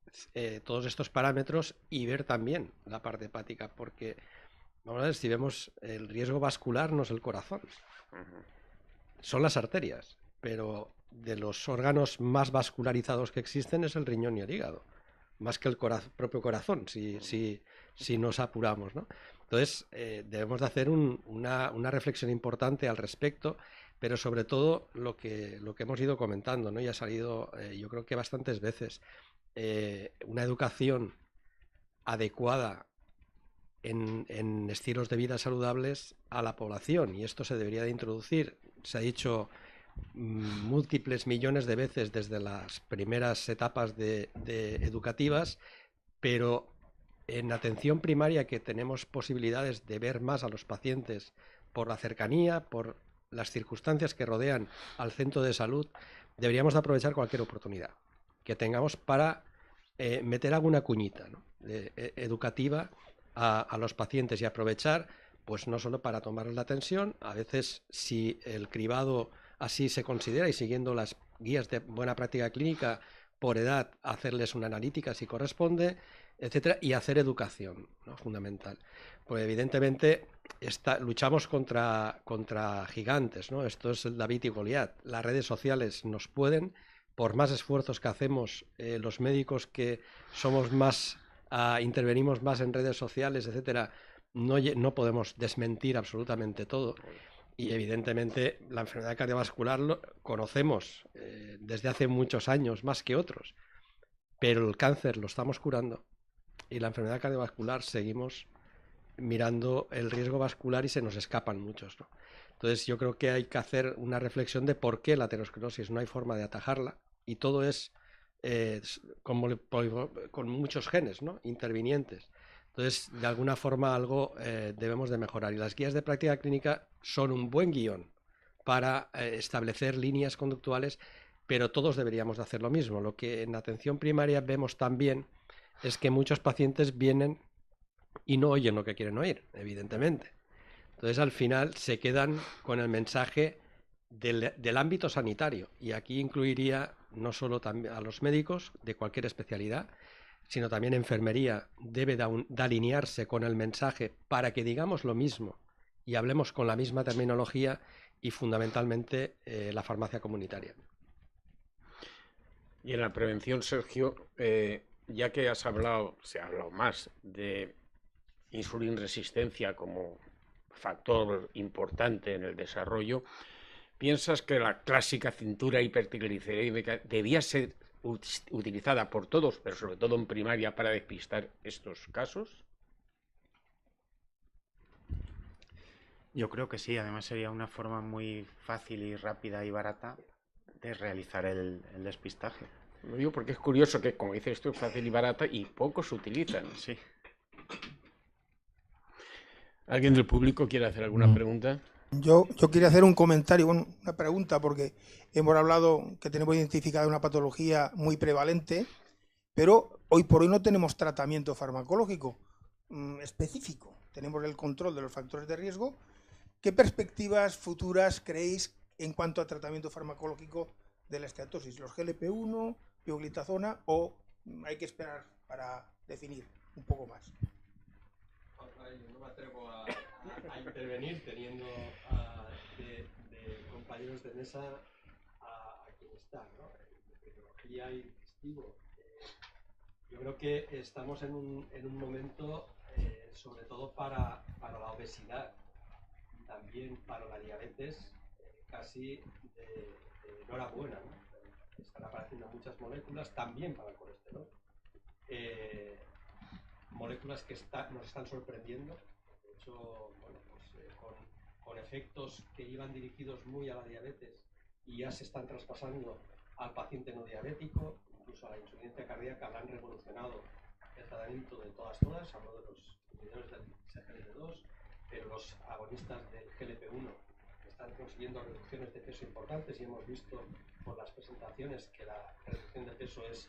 todos estos parámetros y ver también la parte hepática, porque vamos a ver, si vemos el riesgo vascular no es el corazón, son las arterias, pero de los órganos más vascularizados que existen es el riñón y el hígado, más que el propio corazón, si nos apuramos, ¿no? Entonces, debemos de hacer una reflexión importante al respecto, pero sobre todo lo que hemos ido comentando, ¿no? Y ha salido, yo creo que bastantes veces, una educación adecuada en estilos de vida saludables a la población, y esto se debería de introducir. Se ha dicho múltiples millones de veces desde las primeras etapas educativas, pero en atención primaria, que tenemos posibilidades de ver más a los pacientes por la cercanía, por las circunstancias que rodean al centro de salud, deberíamos de aprovechar cualquier oportunidad que tengamos para meter alguna cuñita, ¿no? Educativa a los pacientes, y aprovechar, pues no solo para tomarles la tensión, a veces si el cribado así se considera y siguiendo las guías de buena práctica clínica por edad, hacerles una analítica si corresponde, etcétera, y hacer educación, ¿no? Fundamental. Pues evidentemente luchamos contra gigantes, ¿no? Esto es el David y Goliat. Las redes sociales nos pueden, por más esfuerzos que hacemos los médicos que somos más, intervenimos más en redes sociales, etcétera, no podemos desmentir absolutamente todo. Y evidentemente la enfermedad cardiovascular lo conocemos desde hace muchos años, más que otros, pero el cáncer lo estamos curando y la enfermedad cardiovascular seguimos mirando el riesgo vascular y se nos escapan muchos, ¿no? Entonces yo creo que hay que hacer una reflexión de por qué la aterosclerosis no hay forma de atajarla, y todo es con muchos genes, ¿no? Intervinientes. Entonces, de alguna forma algo debemos de mejorar, y las guías de práctica clínica son un buen guión para establecer líneas conductuales, pero todos deberíamos de hacer lo mismo. Lo que en atención primaria vemos también es que muchos pacientes vienen y no oyen lo que quieren oír, evidentemente. Entonces, al final, se quedan con el mensaje del ámbito sanitario. Y aquí incluiría no solo a los médicos de cualquier especialidad, sino también enfermería debe de alinearse con el mensaje para que digamos lo mismo y hablemos con la misma terminología, y fundamentalmente la farmacia comunitaria. Y en la prevención, Sergio, ya que se ha hablado más de insulinresistencia como factor importante en el desarrollo, ¿piensas que la clásica cintura hipertriglicerídica debía ser utilizada por todos, pero sobre todo en primaria, para despistar estos casos? Yo creo que sí, además sería una forma muy fácil y rápida y barata de realizar el despistaje. Lo digo porque es curioso que, como dices tú, es fácil y barata y pocos se utilizan. Sí. ¿Alguien del público quiere hacer alguna pregunta? Yo quería hacer un comentario, bueno, una pregunta, porque hemos hablado que tenemos identificada una patología muy prevalente, pero hoy por hoy no tenemos tratamiento farmacológico específico. Tenemos el control de los factores de riesgo. ¿Qué perspectivas futuras creéis en cuanto a tratamiento farmacológico de la esteatosis? ¿Los GLP-1, pioglitazona, o hay que esperar para definir un poco más? Yo no me atrevo a intervenir teniendo de compañeros de mesa a quien está, ¿no? En tecnología y digestivo. Yo creo que estamos en un momento, sobre todo para la obesidad y también para la diabetes, casi de enhorabuena, ¿no? Están apareciendo muchas moléculas también para el colesterol. Moléculas que nos están sorprendiendo, de hecho, bueno, pues, con efectos que iban dirigidos muy a la diabetes y ya se están traspasando al paciente no diabético, incluso a la insuficiencia cardíaca. Han revolucionado el tratamiento de todas, hablo de los inhibidores del SGLT2, pero los agonistas del GLP-1 están consiguiendo reducciones de peso importantes, y hemos visto por las presentaciones que la reducción de peso es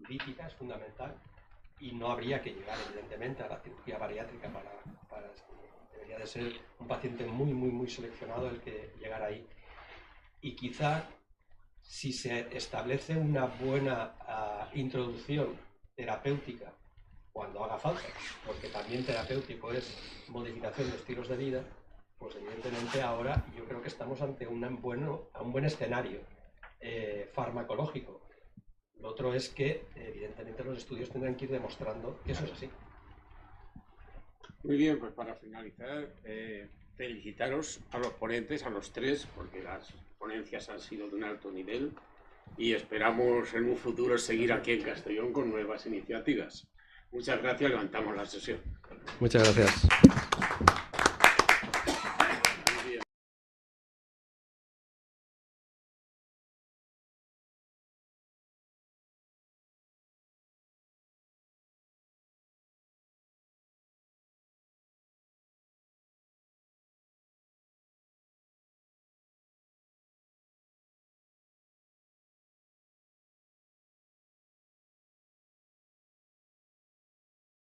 crítica, es fundamental. Y no habría que llegar, evidentemente, a la cirugía bariátrica para debería de ser un paciente muy, muy, muy seleccionado el que llegara ahí. Y quizá, si se establece una buena introducción terapéutica cuando haga falta, porque también terapéutico es modificación de estilos de vida, pues evidentemente ahora yo creo que estamos ante un buen escenario farmacológico. Lo otro es que, evidentemente, los estudios tendrán que ir demostrando que eso es así. Muy bien, pues para finalizar, felicitaros a los ponentes, a los tres, porque las ponencias han sido de un alto nivel y esperamos en un futuro seguir aquí en Castellón con nuevas iniciativas. Muchas gracias, levantamos la sesión. Muchas gracias.